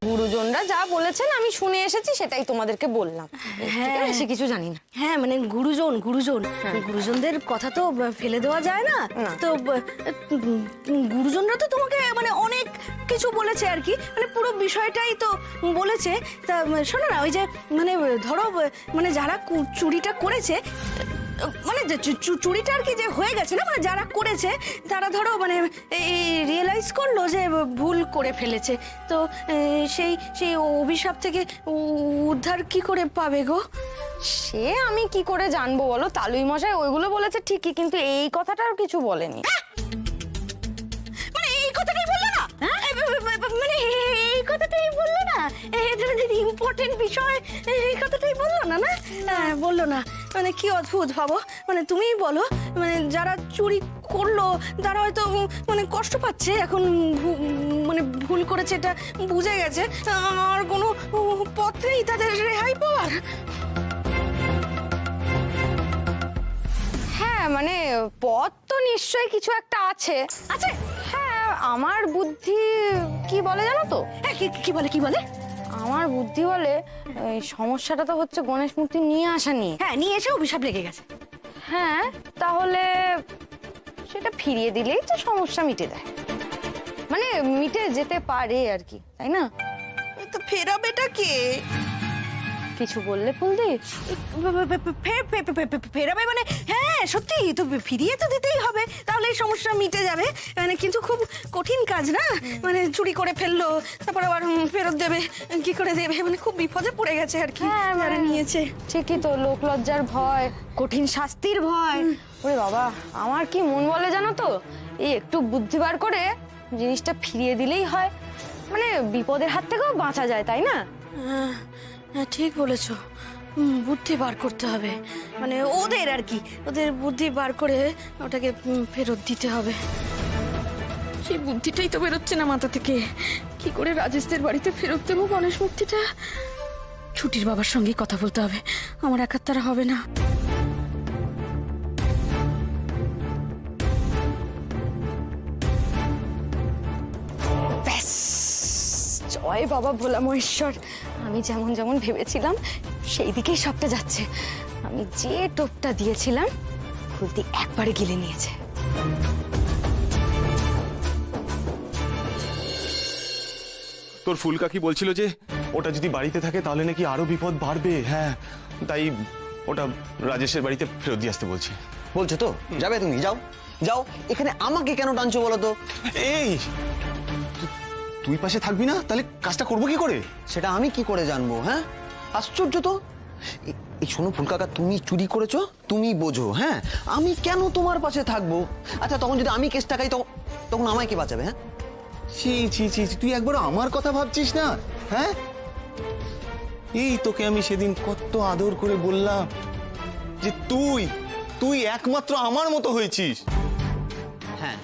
গুরুজনরা যা বলেছেন আমি শুনে এসেছি, সেটাই তোমাদেরকে বললাম। হ্যাঁ, বেশি কিছু জানি না। হ্যাঁ মানে গুরুজনদের কথা তো ফেলে দেওয়া যায় না। তো গুরুজনরা তো তোমাকে মানে অনেক কিছু বলেছে আর কি, মানে পুরো বিষয়টাই তো বলেছে। তা শোনো না, ওই যে মানে ধরো মানে যারা চুরিটা করেছে, মানে চুরিটা আর কি যে হয়ে গেছে না, মানে যারা করেছে তারা ধরো মানে এই রিয়েলাইজ করলো যে ভুল করে ফেলেছে, তো সেই সেই অভিশাপ থেকে উদ্ধার কি করে পাবে গো? সে আমি কি করে জানবো বলো? তালুই মশাই ওইগুলো বলেছে ঠিকই, কিন্তু এই কথাটা আর কিছু বলেনি। মানে এই কথাটাই বললো না? মানে এই কথাটাই বললো না? ইম্পর্টেন্ট বিষয় এই কথাটাই বললো না? না বললো না, মানে কি অদ্ভুত ভাবো। মানে তুমিই বলো, মানে যারা চুরি করলো তারা হয়তো মানে কষ্ট পাচ্ছে এখন, মানে ভুল করেছে এটা বুঝে গেছে, আর কোনো পথ নেই তাদের রেহাই পাওয়ার। হ্যাঁ মানে পথ তো নিশ্চয়ই কিছু একটা আছে। আচ্ছা হ্যাঁ, আমার বুদ্ধি কি বলে জানো তো? কি বলে কি বলে? আমার বুদ্ধি বলে এই সমস্যাটা তো হচ্ছে গণেশ মূর্তি নিয়ে আসা নিয়ে। হ্যাঁ, নিয়ে এসে অভিশাপ লেগে গেছে। হ্যাঁ, তাহলে সেটা ফিরিয়ে দিলেই তো সমস্যা মিটে যায়, মানে মিটে যেতে পারে আর কি, তাই না? তো ফেরাবেটা কে? কিছু বললে ফুলদি? ফেরাবে মানে হ্যাঁ সত্যি তো, ফিরিয়ে তো দিতেই হবে, তাহলে এই সমস্যা মিটে যাবে। মানে কিন্তু খুব কঠিন কাজ না, মানে চুরি করে ফেললো তারপর আবার ফেরত দেবে, কি করে দেবে, মানে খুব বিপদে পড়ে গেছে আর কি যারা নিয়েছে। ঠিকই তো, লোক লজ্জার ভয়, কঠিন শাস্তির ভয়। ওরে বাবা, আমার কি মন বলে জানো তো, এই একটু বুদ্ধি বার করে জিনিসটা ফিরিয়ে দিলেই হয়, মানে বিপদের হাত থেকেও বাঁচা যায়, তাই না? হ্যাঁ ঠিক বলেছো, বুদ্ধি বার করতে হবে, মানে ওদের আর কি, ওদের বুদ্ধি বার করে ওটাকে ফেরত দিতে হবে। সেই বুদ্ধিটাই তো বেরোচ্ছে না মাথা থেকে। কি করে রাজেশদের বাড়িতে ফেরত দেবো গণেশ মূর্তিটা? ছুটির বাবার সঙ্গে কথা বলতে হবে, আমার একার দ্বারা হবে না। ব্যাস, জয় বাবা ভোলা মহেশ্বর। আমি যেমন যেমন ভেবেছিলাম সেই দিকেই সবটা যাচ্ছে। আমি যে টোপটা দিয়েছিলাম ফুলদি একবারে গিলে নিয়েছে। তোর ফুল কাকি বলছিল যে ওটা যদি বাড়িতে থাকে তাহলে নাকি আরো বিপদ বাড়বে। হ্যাঁ, তাই ওটা রাজেশের বাড়িতে ফেরত দিয়ে আসতে বলছে। বলছো তো যাবে? তুমি যাও যাও, এখানে আমাকে কেন টানছো বলো তো? এই তুই পাশে থাকবি না, তাহলে কাজটা করবো কি করে? সেটা আমি কি করে জানবো? হ্যাঁ, আশ্চর্য তো। এই শোনো ফুলকাকা, তুমি চুরি করেছো, তুমি বোঝো। হ্যাঁ, আমি কেন তোমার পাশে থাকবো? আচ্ছা তখন যদি আমি কেসটা খাই তখন আমায় কে বাঁচাবে? হ্যাঁ, ছি ছি ছি, তুই একবার আমার কথা ভাবছিস না? হ্যাঁ, এই তোকে আমি সেদিন কত আদর করে বললাম যে তুই একমাত্র আমার মতো হয়েছিস। হ্যাঁ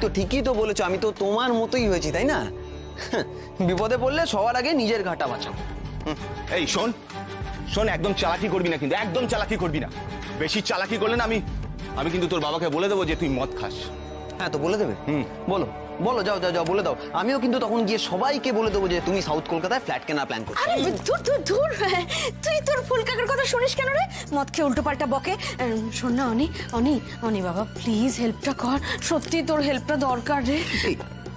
তো ঠিকই তো বলেছো, আমি তো তোমার মতোই হয়েছি, তাই না? বিপদে পড়লে সবার আগে নিজের ঘাটা বাঁচাবো। এই শোন শোন, একদম চালাকি করবি না, কিন্তু একদম চালাকি করবি না। বেশি চালাকি করলে না আমি কিন্তু তোর বাবাকে বলে দেবো যে তুই মদ খাস। হ্যাঁ তো বলে দেবে? বলো বলো, যাও যাও যাও বলে দাও। আমিও কিন্তু তখন গিয়ে সবাইকে বলে দেবো যে তুমি সাউথ কলকাতায় ফ্ল্যাট কেনার প্ল্যান করছো। আরে ধুর ধুর ধুর, তুই তোর ফুলকাকার কথা শুনিস কেন রে? মদ খেয়ে উল্টো পাল্টা বকে। শোন না অনি বাবা, প্লিজ হেল্পটা কর, সত্যি তোর হেল্পটা দরকার রে। এই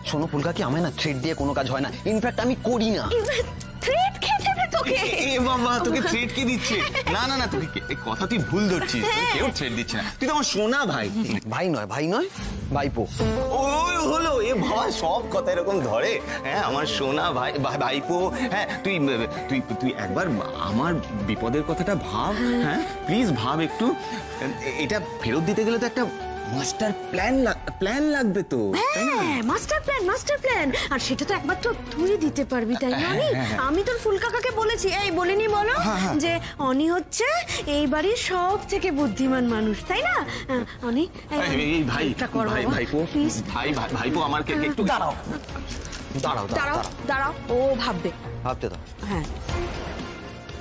শোনো ফুলকা, কি আমায় না থ্রেড দিয়ে কোনো কাজ হয় না, ইনফ্যাক্ট আমি করি না। থ্রেড খেয়ে দেবে তোকে? এ বাবা, তোকে থ্রেড কে দিচ্ছে? না না না, তুই কথা তুই ভুল ধরছিস, কেউ থ্রেড দিচ্ছে না, তুই তো আমার সোনা ভাই। ভাই নয় ভাইপো। ওই হলো, এ বাবা সব কথা এরকম ধরে। হ্যাঁ, আমার সোনা ভাইপো। হ্যাঁ, তুই একবার আমার বিপদের কথাটা ভাব। হ্যাঁ প্লিজ ভাব একটু। এটা ফেরত দিতে গেলে তো একটা মাস্টার প্ল্যান লাগবে তো, তাই না? হ্যাঁ, মাস্টার প্ল্যান, আর সেটা তো একমাত্র তুই দিতে পারবি, তাই না? আমি তোর ফুলকাকাকে বলেছি, এই বলিনি বলো, যে অনি হচ্ছে এই বাড়ির সব থেকে বুদ্ধিমান মানুষ, তাই না? অনি ভাইপো আমার একটু দাঁড়াও দাঁড়াও দাঁড়াও দাঁড়াও, ও ভাববে। ভাবতে দাও, হ্যাঁ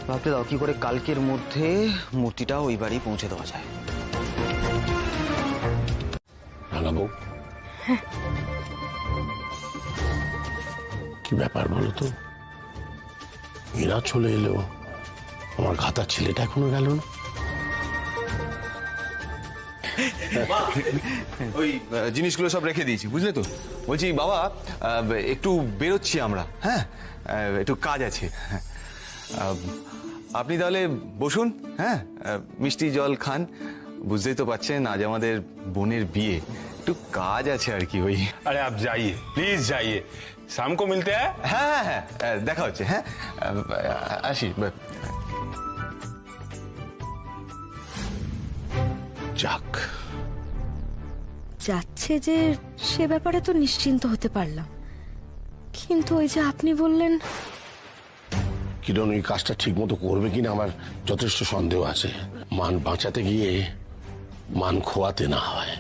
ভাবতে দাও কি করে কালকের মধ্যে মূর্তিটা ওই বাড়ি পৌঁছে দেওয়া যায়। রানাবউ, কি ব্যাপার বলো তো, এরা চলে এলো, আমার ঘাতার ছেলেটা এখনো গেল না। ওই জিনিসগুলো সব রেখে দিয়েছি, বুঝলে তো। বলছি বাবা, একটু বেরোচ্ছি আমরা, হ্যাঁ, একটু কাজ আছে। আপনি তাহলে বসুন, হ্যাঁ, মিষ্টি জল খান। বুঝতেই তো পারছেন আজ আমাদের বোনের বিয়ে, একটু কাজ আছে আর কি। ওই अरे आप जाइए, प्लीज जाइए, शाम को मिलते हैं। হ্যাঁ হ্যাঁ দেখা হচ্ছে, হ্যাঁ, আসি। যাক, যাচ্ছে যে সে ব্যাপারে তো নিশ্চিন্ত হতে পারলাম, কিন্তু ওই যে আপনি বললেন কিরণ এই কাজটা ঠিক মতো করবে কিনা আমার যথেষ্ট সন্দেহ আছে। মান বাঁচাতে গিয়ে মান খোয়াতে না হয়।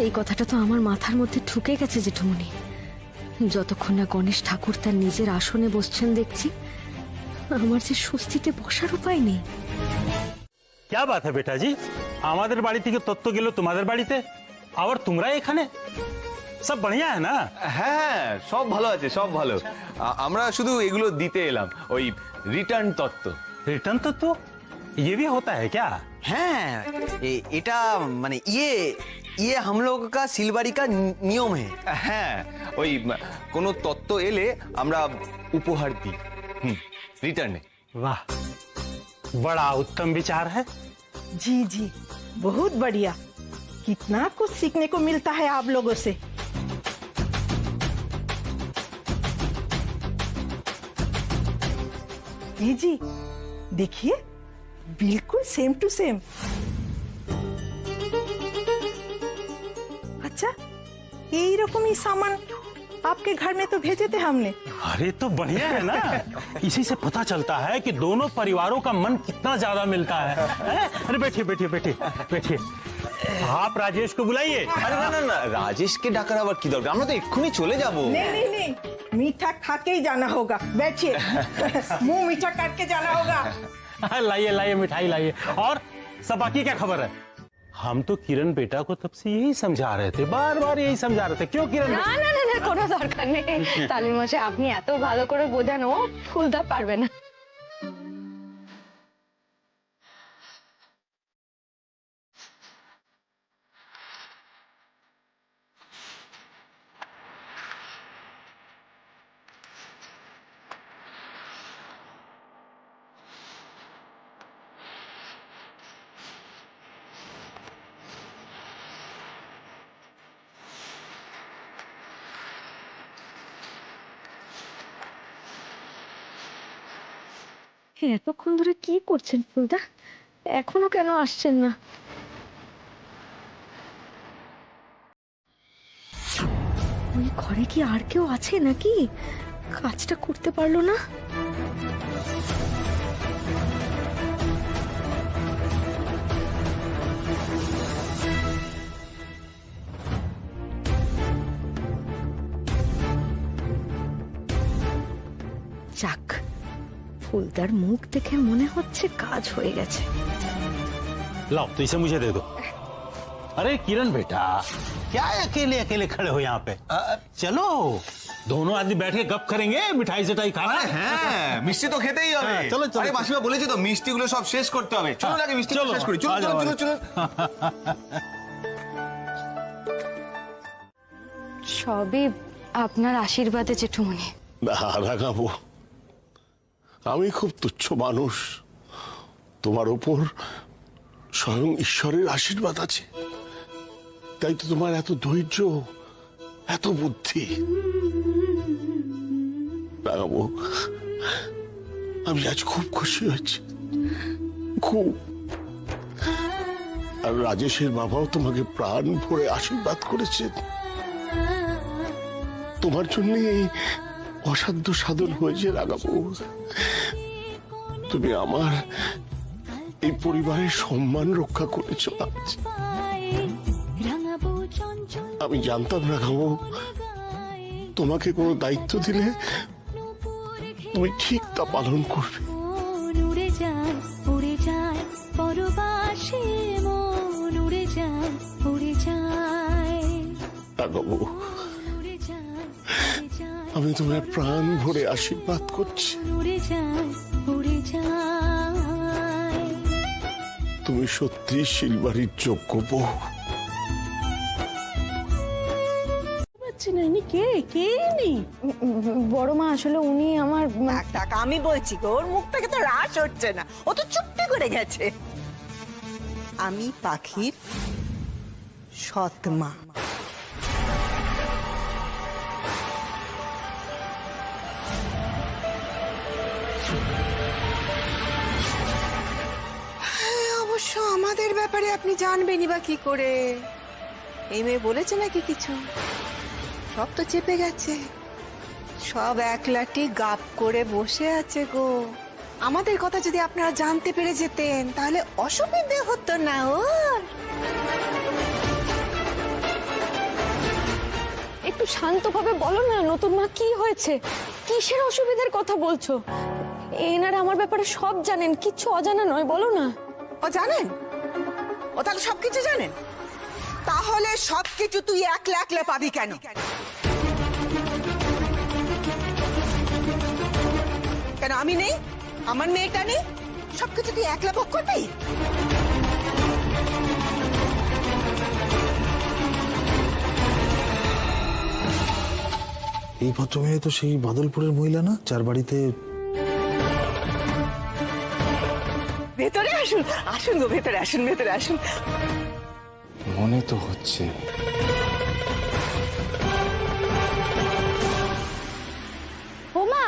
এই কথাটা তো আমার মাথার মধ্যে ঢুকে গেছে জেঠুমনি। যতক্ষণ না গণেশ ঠাকুর তার নিজের আসনে বসছেন দেখছি, আমার যে স্বস্তিতে বসার উপায় নেই। क्या बात है बेटा जी, আমাদের বাড়ি থেকে তত্ত্ব গেল তোমাদের বাড়িতে, আবার তোমরা এখানে? সব बढ़िया है ना? হ্যাঁ, সব ভালো আছে, সব ভালো। আমরা শুধু এগুলো দিতে এলাম, ওই রিটার্ন তত্ত্ব। रिटर्न तत्व ये भी होता है क्या? হ্যাঁ, এটা মানে ইয়ে हम लोग का सिलवाड़ी का नियम है। হ্যাঁ, ওই কোনো তত্ত্ব এলে আমরা উপহার দিই, রিটার্নে। वाह, बड़ा उत्तम विचार है। जी जी, बहुत बढ़िया। कितना कुछ सीखने को मिलता है आप लोगों से। ये जी देखिए, बिल्कुल सेम टू सेम। अच्छा, यही रकम ही सामान आपके घर में तो भेजे थे हमने। अरे तो बढ़िया है ना, इसी से पता चलता है कि दोनों परिवारों का मन कितना ज्यादा मिलता है। हैं? अरे बैठिए बैठिए बैठिए बैठिए, आप राजेश को बुलाइए। আরে না না না, রাজেশকে ডাকার আবার কি দরকার? আমরা তো এক্ষুনি চলে যাব। नहीं नहीं नहीं, मीठा खा के ही जाना होगा। बैठिए, मुंह मीठा करके जाना होगा। लाइए लाइए मिठाई लाइए। और सब बाकी क्या खबर है? हम तो किरण बेटा को तब से यही समझा रहे थे, बार बार यही समझा रहे थे। क्यों किरण? না না না না, কোনো দরকার নেই তালিম মশাই, আপনি এত ভালো করে বোঝানো ফুলদা পারবে না। এতক্ষণ ধরে কি করছেন ফুলদা? এখনো কেন আসছেন না? ওই ঘরে কি আর কেউ আছে নাকি? কাজটা করতে পারলো না? যাক, ফুলদার মুখ দেখে মনে হচ্ছে কাজ হয়ে গেছে। लाओ तो इसे मुझे दे दो। अरे किरण बेटा, क्या है अकेले अकेले खड़े हो यहाँ पे? चलो दोनों आदमी बैठ के गप करेंगे, मिठाई सिठाई खाना। হ্যাঁ, মিষ্টি তো খেতেই হবে। হ্যাঁ, চলো, চলো। আরে মাসিমা বলেছে তো মিষ্টিগুলো সব শেষ করতে হবে। চলুন আগে মিষ্টি চলো, শেষ করি। চলুন আ যাও, চলুন আ চলুন যাও। চলুন। সবই আপনার আশীর্বাদে জেঠুমনি। রাগাবো, আমি খুব তুচ্ছ মানুষ, তোমার ওপর স্বয়ং ঈশ্বরের আশীর্বাদ আছে, তাই তো তোমার এত ধৈর্য, এত বুদ্ধি। রাগাবো, আমি আজ খুব খুশি হয়েছি, খুব। আর রাজেশের বাবাও তোমাকে প্রাণ ভরে আশীর্বাদ করেছেন। তোমার জন্য এই অসাধ্য সাধন হয়েছে রাগাবো। তুমি আমার এই পরিবারের সম্মান রক্ষা করেছ আজ। আমি জানতাম রাগাবো, তোমাকে কোনো দায়িত্ব দিলে তুমি ঠিক তা পালন করবে। উড়ে যায় উড়ে যায় পরবাসে মন, উড়ে যায় উড়ে যায়। থাকো বউ। উড়ে যায় উড়ে যায় আমি তোমার প্রাণ ভরে আশীর্বাদ করছি। উড়ে যায় উড়ে যায় তুমি সত্যি শিলবাড়ির যোগ্য বউ। পাচ্ছি না, ইনি কে কে ইনি? বড় মা আসলে উনি আমার থাক, আমি বলছি গো, ওর মুখ থেকে তো রাস হচ্ছে না, ও তো চুপটি করে গেছে। আমি পাখির সৎ মা। অবশ্য আমাদের ব্যাপারে আপনি জানবেনই বা কি করে? এই মেয়ে বলেছে নাকি কিছু? সব তো চেপে গেছে, সব একলাটি গাপ করে বসে আছে গো। আমাদের কথা যদি আপনারা জানতে পেরে যেতেন তাহলে অসুবিধে হতো না ওর। একটু শান্তভাবে বলো না নতুন মা, কি হয়েছে? কিসের অসুবিধার কথা বলছো? এনারা আমার ব্যাপারে সব জানেন, কিচ্ছু অজানা নয়, বলো না। ও জানেন? ও তাহলে সবকিছু জানেন? তাহলে সবকিছু তুই একলা একলা পাবি কেন? কেন আমি নেই? আমার মেয়েটা নেই? সবকিছু তুই একলা ভোগ করবি? এই ভদ্রমেয়ে তো সেই বাদলপুরের মহিলা না, যার বাড়িতে? ভেতরে আসুন, আসুন গো, ভেতরে আসুন, ভেতরে আসুন। মনে তো হচ্ছে। ওমা,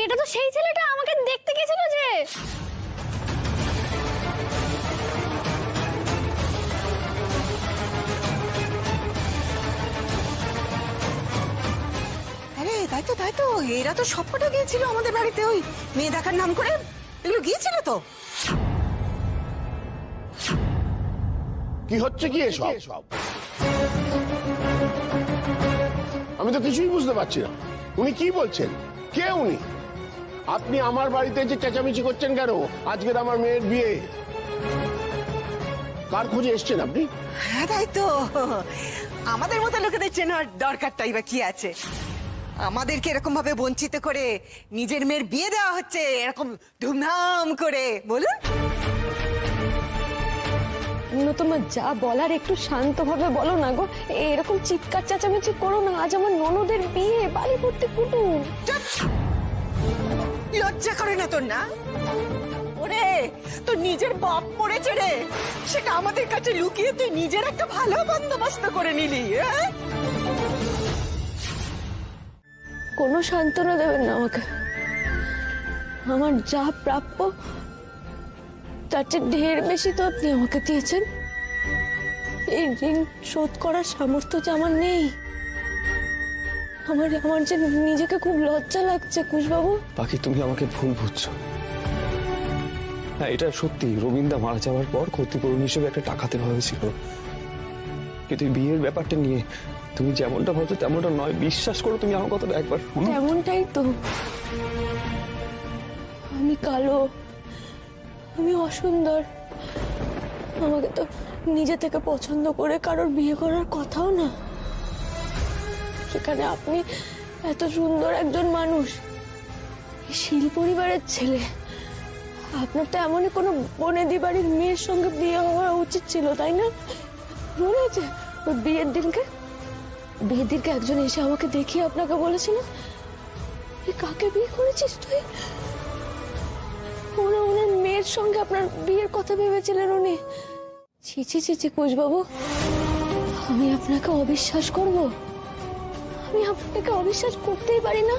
এটা তো সেই ছেলেটা আমাকে দেখতে গেছিল যে। আরে তাই তো, তাই তো, এরা তো সবকটা গিয়েছিল আমাদের বাড়িতে, ওই মেয়ে দেখার নাম করে এগুলো গিয়েছিল তো। কি হচ্ছে কি এসব? আমি তো কিছুই বুঝতে পারছি না। উনি কি বলছেন? কে উনি? আপনি আমার বাড়িতে যে চেঁচামেচি করছেন কেন? আজকের আমার মেয়ের বিয়ে, কার খোঁজে এসছেন আপনি? হ্যাঁ তাই তো, আমাদের মতো লোকেদের চেনার দরকারটাই বা কি আছে? আমাদেরকে এরকম ভাবে বঞ্চিত করে নিজের মেয়ের বিয়ে দেওয়া হচ্ছে এরকম ধুমধাম করে, বলুন? নতুন মা, যা বলার একটু শান্তভাবে বলো না গো। এরকম চিৎকার চেঁচামেচি করো না, আজ আমার ননদের বিয়ে, বাড়ি ভর্তি কুটুম। চুপ! লজ্জা করে না তোর, না? ওরে, তোর নিজের বাপ মরেছে রে, সেটা আমাদের কাছে লুকিয়ে তুই নিজের একটা ভালো বন্দোবস্ত করে নিলি। হ্যাঁ, কোনো সান্ত্বনা দেবেন না আমাকে। আমার যা প্রাপ্য তার চেয়ে ঢের বেশি তো আপনি আমাকে দিয়েছেন। এই ঋণ শোধ করার সামর্থ্য যে আমার নেই। আমার যে নিজেকে খুব লজ্জা লাগছে কুশবাবু। বাকি তুমি আমাকে ভুল বুঝছো। হ্যাঁ, এটা সত্যি, রবীন্দ্র মারা যাওয়ার পর ক্ষতিপূরণ হিসেবে একটা টাকাতে ভেবেছিল, কিন্তু এই বিয়ের ব্যাপারটা নিয়ে তুমি যেমনটা ভাবছো তেমনটা নয়। বিশ্বাস করো, তুমি আমার কথাটা একবার শুনো। তেমনটাই তো। আমি কালো, আমি অসুন্দর, আমাকে তো নিজে থেকে পছন্দ করে কারোর বিয়ে করার কথাও না। সেখানে আপনি এত সুন্দর একজন মানুষ, শীল পরিবারের ছেলে, আপনার তো এমনই কোনো বনেদি বাড়ির মেয়ের সঙ্গে বিয়ে হওয়া উচিত ছিল, তাই না? মনে আছে ওই বিয়ের দিনকে একজন এসে আমাকে দেখিয়ে আপনাকে বলেছিল, কাকে বিয়ে করেছিস তুই? ওনার মেয়ের সঙ্গে আপনার বিয়ের কথা ভেবেছিলেন উনি। ছি ছি ছি ছি কুশবাবু, আমি আপনাকে অবিশ্বাস করব? আমি আপনাকে অবিশ্বাস করতেই পারি না।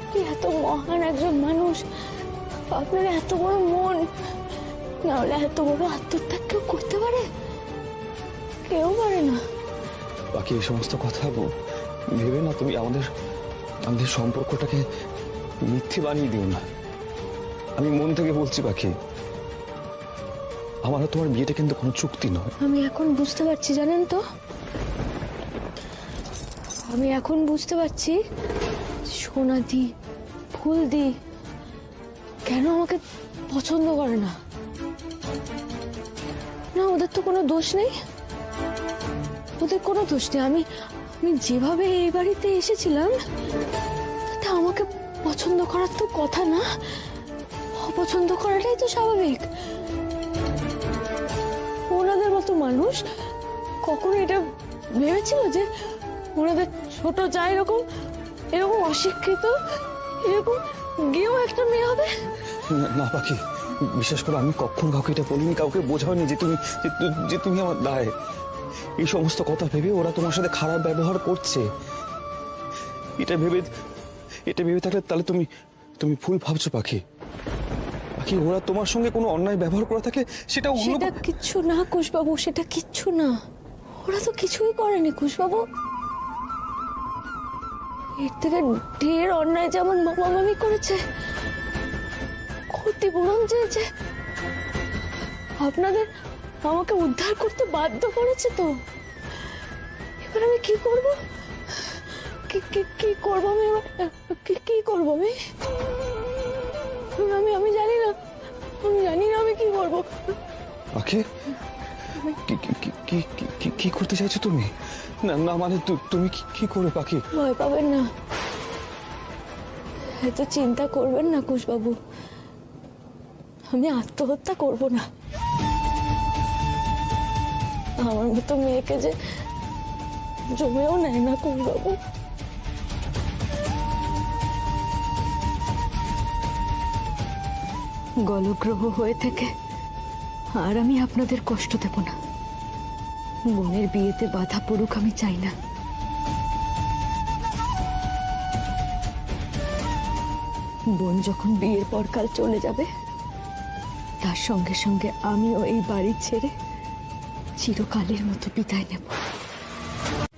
আপনি এত মহান একজন মানুষ, আপনার এত বড় মন, না হলে এত বড় আত্মত্যাগ কেউ করতে পারে? কেউ পারে না। বাকি এই সমস্ত কথা ভেবে না তুমি আমাদের সম্পর্কটাকে মিথ্যে বানিয়ে দিও না। আমি মন থেকে বলছি বাকি, আমার তোমার বিয়েটা কিন্তু কোনো চুক্তি নয়। আমি এখন বুঝতে পারছি, জানেন তো, আমি এখন বুঝতে পারছি সোনা দি, ফুল দি কেন আমাকে পছন্দ করে না। না, ওদের তো কোনো দোষ নেই। ওদের কোনো দোষ নেই। আমি যেভাবে এই বাড়িতে এসেছিলাম তাতে আমাকে পছন্দ করার তো কথা না, অপছন্দ করাটাই তো স্বাভাবিক। ওনাদের মতো মানুষ কখনো এটা ভেবেছিল যে ওনাদের ছোট যা এরকম অশিক্ষিত, এরকম গেও একটা মেয়ে হবে? না পাখি, বিশ্বাস করো আমি কখনো কাউকে এটা বলিনি, কাউকে বোঝাওনি যে তুমি আমার দায়। এই সমস্ত কথা ভেবে ওরা তোমার সাথে খারাপ ব্যবহার করছে, এটা ভেবে থাকলে তাহলে তুমি ভুল ভাবছো পাখি। পাখি, ওরা তোমার সঙ্গে কোনো অন্যায় ব্যবহার করে থাকলে সেটা কিচ্ছু না কুশবাবু, সেটা কিচ্ছু না। ওরা তো কিছুই করেনি কুশবাবু। এর থেকে ঢের অন্যায় যেমন মামা মামি করেছে, ক্ষতিপূরণ চেয়েছে, আপনাদের আমাকে উদ্ধার করতে বাধ্য করেছে। তো এবার আমি কি করব? কি করব আমি? কি করব আমি জানি না, আমি কি করব। পাখি, কি করতে চাইছো তুমি? না মানে তুমি কি করবে পাখি? ভয় পাবেন না, এত চিন্তা করবেন না কুশবাবু, আমি আত্মহত্যা করব না। আমার মতো মেয়েকে যে জমেও নেয় না কুশবাবু। গলগ্রহ হয়ে থেকে আর আমি আপনাদের কষ্ট দেব না। বোনের বিয়েতে বাধা পড়ুক আমি চাই না। বোন যখন বিয়ের পর কাল চলে যাবে, তার সঙ্গে সঙ্গে আমিও এই বাড়ি ছেড়ে চিরকালের মতো বিদায় নেব।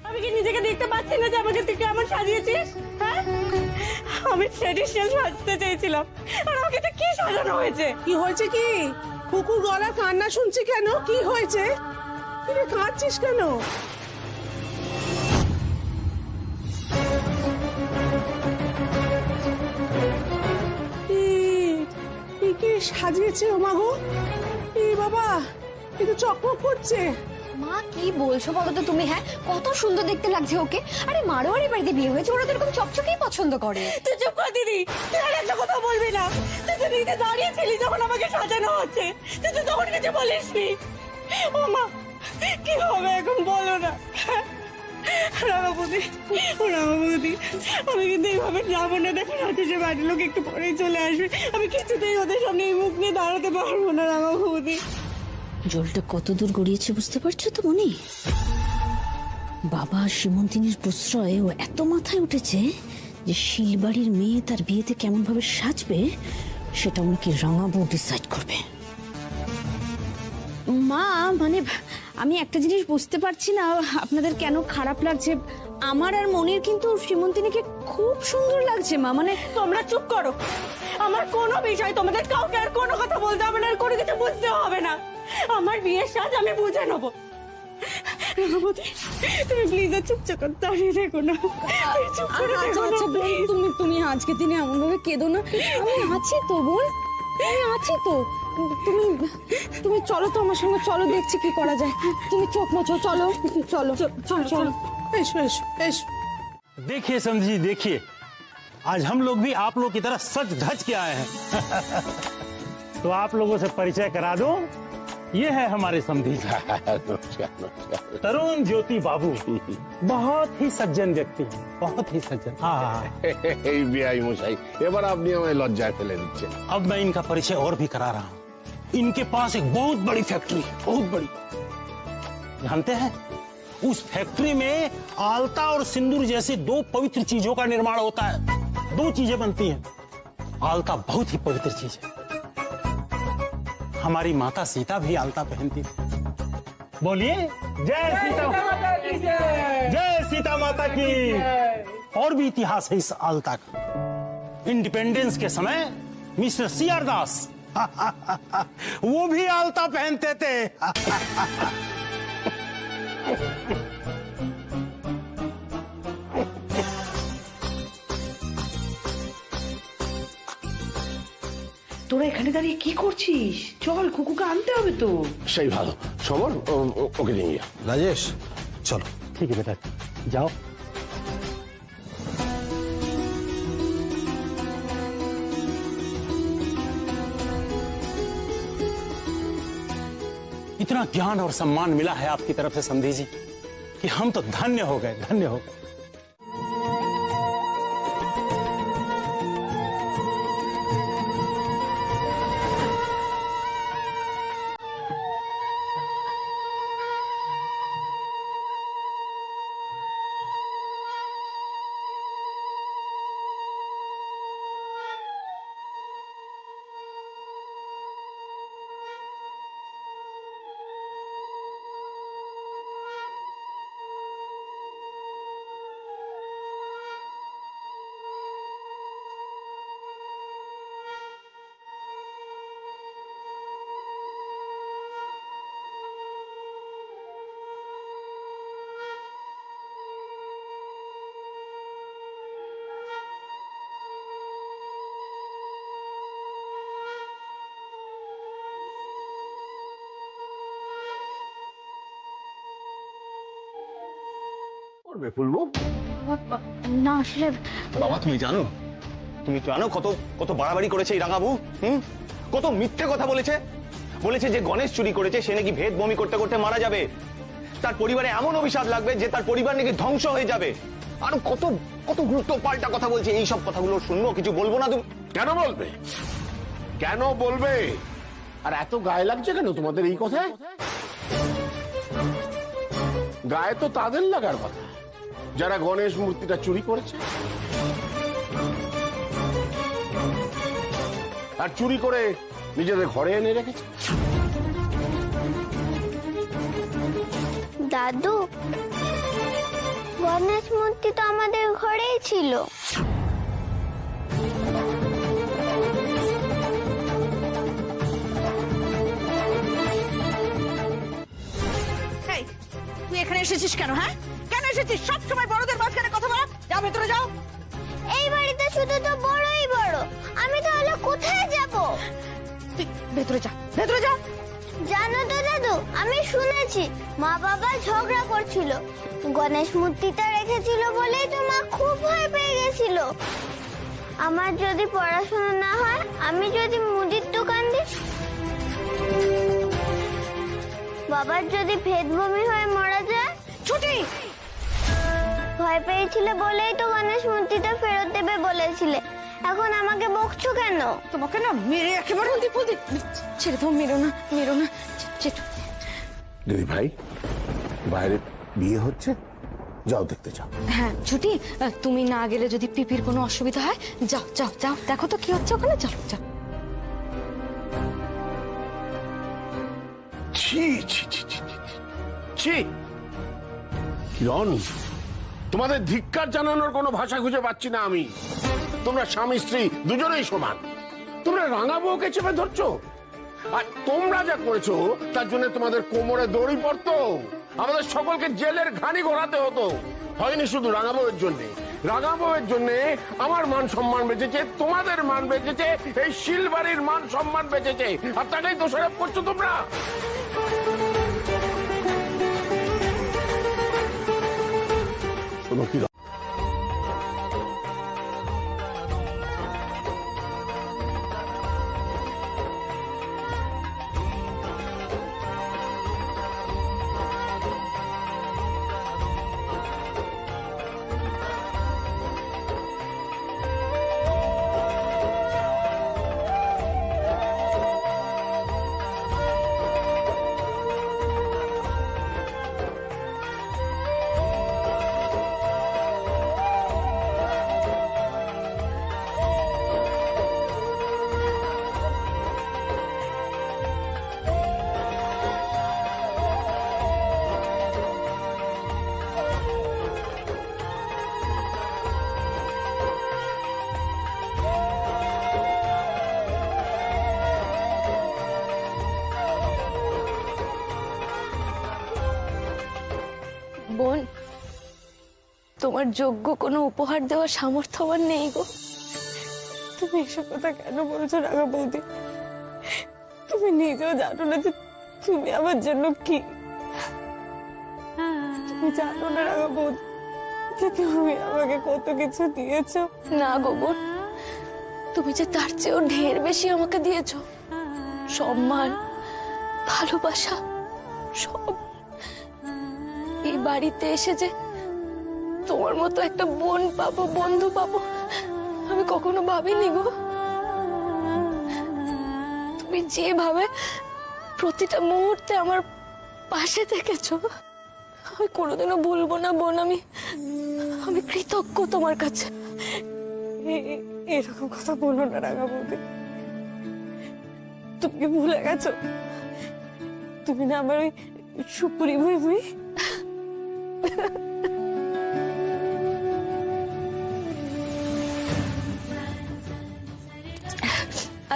আমি কি নিজেকে দেখতে পাচ্ছি না যে আমাকে তুই কেমন সাজিয়েছিস? হ্যাঁ, আমি ট্রেডিশনাল সাজতে চেয়েছিলাম, আর আমাকে তো কি সাজানো হয়েছে? কি হয়েছে? কি কুকুর গলা কান্না শুনছি কেন? কি হয়েছে? তুই কাঁদছিস কেন? কি সাজিয়েছে ও মাগো? এই বাবা, এটা চকমক করছে। মা কি বলছো বলো তো তুমি? হ্যাঁ, কত সুন্দর দেখতে লাগছে ওকে। আরে মারোয়ারি বাড়িতে বিয়ে হয়েছে, ওরা তো এরকম চকচকেই পছন্দ করে। তুই চুপ কর দিদি, তুই আর একটা কথা বলবি না। তুই তো দিদি দাঁড়িয়েছিলি যখন আমাকে সাজানো হচ্ছে, তুই তো তখন কিছু বলিসনি। ও মা, কি হবে এখন বলো না। রামাবতী, আমি কিন্তু এইভাবে যাবো না। দেখুন হচ্ছে যে বাড়ির লোক একটু পরেই চলে আসবে, আমি কিছুতেই ওদের সামনে এই মুখ নিয়ে দাঁড়াতে পারবো না রামাবতী। জলটা কত দূর গড়িয়েছে বুঝতে পারছো তো মনি? বাবা সীমন্তিনীর প্রশ্রয়ে ও এত মাথায় উঠেছে যে শিলবাড়ির মেয়ে তার বিয়েতে কেমন ভাবে সাজবে সেটা নাকি রাঙাবো ডিসাইড করবে। মা, মানে আমি একটা জিনিস বুঝতে পারছি না আপনাদের কেন খারাপ লাগছে। আমার আর মনির কিন্তু সীমন্তিনীকে খুব সুন্দর লাগছে মা। মানে তোমরা চুপ করো, আমার কোনো বিষয় তোমাদের কাউকে আর কোনো কথা বলতে হবে না, আর কোনো কিছু বুঝতে হবে না। আমার বিয়ের সাজ আমি বুঝে নেবো। তুমি প্লিজ চুপচাপ দাঁড়িয়ে দেখো না, চুপ করে দেখো না। তুমি আজকে দিনে এমন ভাবে কেঁদো না। আমি আছি তো বোন, আমি আছি তো। তুমি চলো তো আমার সঙ্গে, চলো দেখছি কি করা যায়। তুমি চোখ মোছো, চলো চলো চলো। এসো এসো এসো। देखिए समझी, देखिए आज हम लोग भी आप लोग की तरह सच धज के आए हैं। तो आप लोगों से परिचय करा दूं, ये है हमारे समधी जी, तरुण ज्योति बाबू। बहुत ही सज्जन व्यक्ति हैं, बहुत ही सज्जन। हाँ, এই বিআই মশাই, এবার আপনি আমায় লজ্জায় ফেলে দিচ্ছেন। अब मैं इनका परिचय और भी करा रहा हूँ। इनके पास एक बहुत बड़ी फैक्ट्री, बहुत बड़ी, जानते हैं उस फैक्ट्री में आलता और सिंदूर जैसी दो पवित्र चीजों का निर्माण होता है। दो चीजें बनती हैं। आलता बहुत ही पवित्र चीज है, हमारी माता सीता भी आलता पहनती थी। बोलिए जय सीता माता की, जय सीता माता की। और भी इतिहास है इस आलता का। इंडिपेंडेंस के समय मिस्टर सीआर दास वो भी आलता पहनते थे। তোরা এখানে দাঁড়িয়ে কি করছিস? চল, কুকুকে আনতে হবে তো। সেই ভালো। সমর, ওকে নিয়ে যা। রাজেশ চলো। ठीक है बेटा, जाओ। इतना ज्ञान और सम्मान मिला है आपकी तरफ से समधी जी कि हम तो धन्य हो गए, धन्य हो गए। করবে ফুলবো? না আসলে বাবা তুমি জানো কত কত বাড়াবাড়ি করেছে এই রাঙাবু? কত মিথ্যে কথা বলেছে যে গণেশ চুরি করেছে, সে নাকি ভেদ বমি করতে করতে মারা যাবে, তার পরিবারে এমন অভিশাপ লাগবে যে তার পরিবার নাকি ধ্বংস হয়ে যাবে। আরো কত কত উল্টো পাল্টা কথা বলছে। এই সব কথাগুলো শুনবো, কিছু বলবো না? তুমি কেন বলবে? কেন বলবে? আর এত গায়ে লাগছে কেন তোমাদের এই কথায়? গায়ে তো তাদের লাগার কথা যারা গণেশ মূর্তিটা চুরি করেছে আর চুরি করে নিজেদের ঘরে এনে রেখেছে। দাদু, গণেশ মূর্তি তো আমাদের ঘরেই ছিল। তুই এখানে এসেছিস কেন? হ্যাঁ, কেন এসেছিস? সব সময় বড়দের মাঝখানে কথা বলা। যাও ভেতরে যাও। এই বাড়িতে শুধু তো বড়ই বড়, আমি তাহলে কোথায় যাব? তুই ভেতরে যা, ভেতরে যা। জানো তো দাদু, আমি শুনেছি মা বাবা ঝগড়া করছিল, গণেশ মূর্তিটা রেখেছিল বলেই তো মা খুব ভয় পেয়ে গেছিল। আমার যদি পড়াশোনা না হয়, আমি যদি মুদির দোকান দিই, বাবার যদি ভেদ বমি হয়ে মারা যায়, ছুটি ভয় পেয়েছিলে বলেই তো গণেশ মূর্তিটা ফেরত দেবে বলেছিলে। এখন আমাকে বকছো কেন? তোমাকে না মেরে একেবারে ছেড়ে দাও, মেরো না। দিদি ভাই, বাইরে বিয়ে হচ্ছে, যাও দেখতে যাও। হ্যাঁ ছুটি, তুমি না গেলে যদি পিপির কোনো অসুবিধা হয়, যাও যাও যাও, দেখো তো কি হচ্ছে ওখানে। চলো যাও। ছি ছি ছি ছি ছি। কিরণ, তোমাদের ধিক্কার জানানোর কোনো ভাষা খুঁজে পাচ্ছি না আমি। তোমরা স্বামী স্ত্রী দুজনেই সমান, তোমরা রাঙা বউকে চেপে ধরছো। আর তোমরা যা করেছো তার জন্য তোমাদের কোমরে দড়ি পড়তো, আমাদের সকলকে জেলের ঘানি ঘোরাতে হতো। হয়নি শুধু রাঙা বউয়ের জন্য, রাঙা বউয়ের জন্য আমার মান সম্মান বেঁচেছে, তোমাদের মান বেঁচেছে, এই শিলবাড়ির মান সম্মান বেঁচেছে, আর তাকেই দোষারোপ করছো তোমরা। শোনো কি, বোন, তোমার যোগ্য কোনো উপহার দেওয়ার সামর্থ্য আমার নেই গো। তুমি এসব কথা কেন বলছো রাঙা বৌদি? তুমি নিজেও জানো না যে তুমি আমার জন্য কি। তুমি জানো না রাঙা বৌদি যে তুমি আমাকে কত কিছু দিয়েছো। না গগন, তুমি যে তার চেয়েও ঢের বেশি আমাকে দিয়েছো। সম্মান, ভালোবাসা, সব। এই বাড়িতে এসে যে তোমার মতো একটা বোন পাবো, বন্ধু পাবো, আমি কখনো ভাবিনি গো। তুমি যেভাবে প্রতিটা মুহূর্তে আমার পাশে থেকেছো, আমি কোনোদিনও ভুলবো না বোন। আমি কৃতজ্ঞ তোমার কাছে। এরকম কথা বলো না রাঙা বৌদি। তুমি কি ভুলে গেছো তুমি না আমার ওই সুপুরি বুই।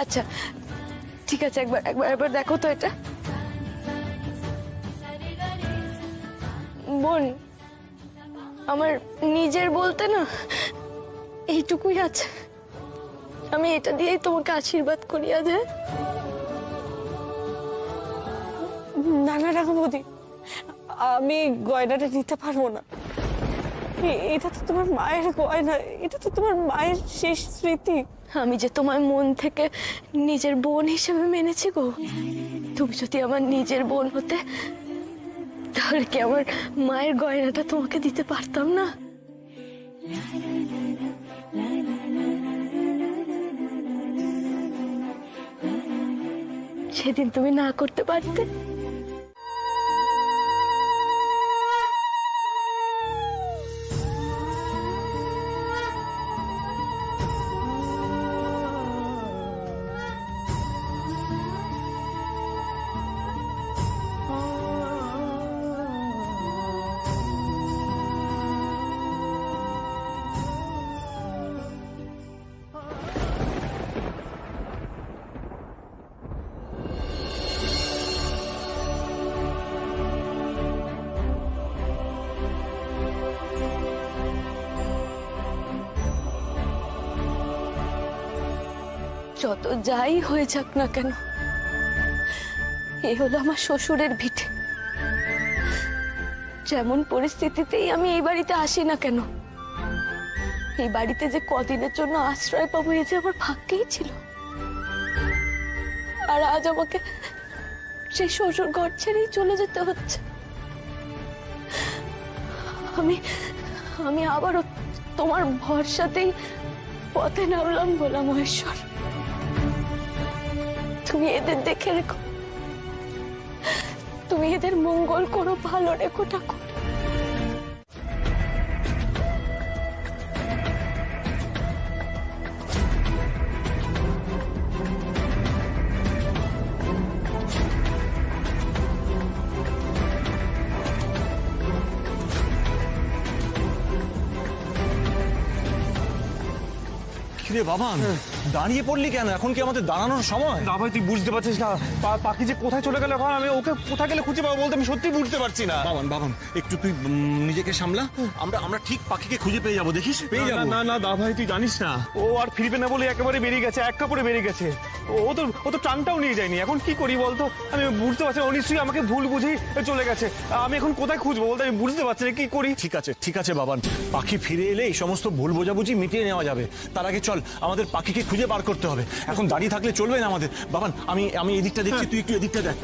আচ্ছা ঠিক আছে, একবার দেখো তো এটা। বোন, আমার নিজের বলতে না এইটুকুই আছে। আমি এটা দিয়েই তোমাকে আশীর্বাদ করি আজ। না না রাখো বৌদি, আমি গয়নাটা নিতে পারবো না। এটা তো তোমার মায়ের গয়না, এটা তো তোমার মায়ের শেষ স্মৃতি। আমি যে তোমায় মন থেকে নিজের বোন হিসেবে মেনেছি গো। তুমি যদি আমার নিজের বোন হতে, তাহলে কি আমার মায়ের গয়নাটা তোমাকে দিতে পারতাম না? সেদিন তুমি না করতে পারতে। যত যাই হয়ে যাক না কেন, এ হলো আমার শ্বশুরের ভিটে। যেমন পরিস্থিতিতেই আমি এই বাড়িতে আসি না কেন, এই বাড়িতে যে কদিনের জন্য আশ্রয় পাবো, এ যে আমার ভাগ্যেই ছিল। আর আজ আমাকে সেই শ্বশুর ঘর ছেড়েই চলে যেতে হচ্ছে। আমি আবারও তোমার ভরসাতেই পথে নামলাম ভোলা মহেশ্বর। তুমি এদের দেখে রেখো, তুমি এদের মঙ্গল করো, ভালো রেখো ঠাকুর। কিরে বাবা, দাঁড়িয়ে পড়লি কেন? এখন কি আমাদের দাঁড়ানোর সময়? না ভাই, তুই বুঝতে পারছিস না পাখি যে কোথায় চলে গেল। এখন আমি ওকে কোথায় গেলে খুঁজে পাবো বলতে আমি সত্যি বুঝতে পারছি না। বাবান একটু তুই নিজেকে সামলা। আমরা ঠিক পাখিকে খুঁজে পেয়ে যাবো, দেখিস পেয়ে যাবো। না দা ভাই, তুই জানিস না, ও আর ফিরবে না বলে একেবারে বেরিয়ে গেছে, এক কাপড়ে বেরিয়ে গেছে। ও তো টানটাও নিয়ে যায়নি। এখন কি করি বলতো, আমি বুঝতে পারছি না। ও নিশ্চয়ই আমাকে ভুল বুঝেই চলে গেছে। আমি এখন কোথায় খুঁজবো বলতে আমি বুঝতে পারছি না কি করি। ঠিক আছে বাবান, পাখি ফিরে এলে এই সমস্ত ভুল বোঝাবুঝি মিটিয়ে নেওয়া যাবে। তার আগে চল, আমাদের পাখিকে খুঁজে বার করতে হবে। এখন দাঁড়িয়ে থাকলে চলবে না আমাদের। বাবান, আমি এদিকটা দেখছি, তুই একটু এদিকটা দেখ।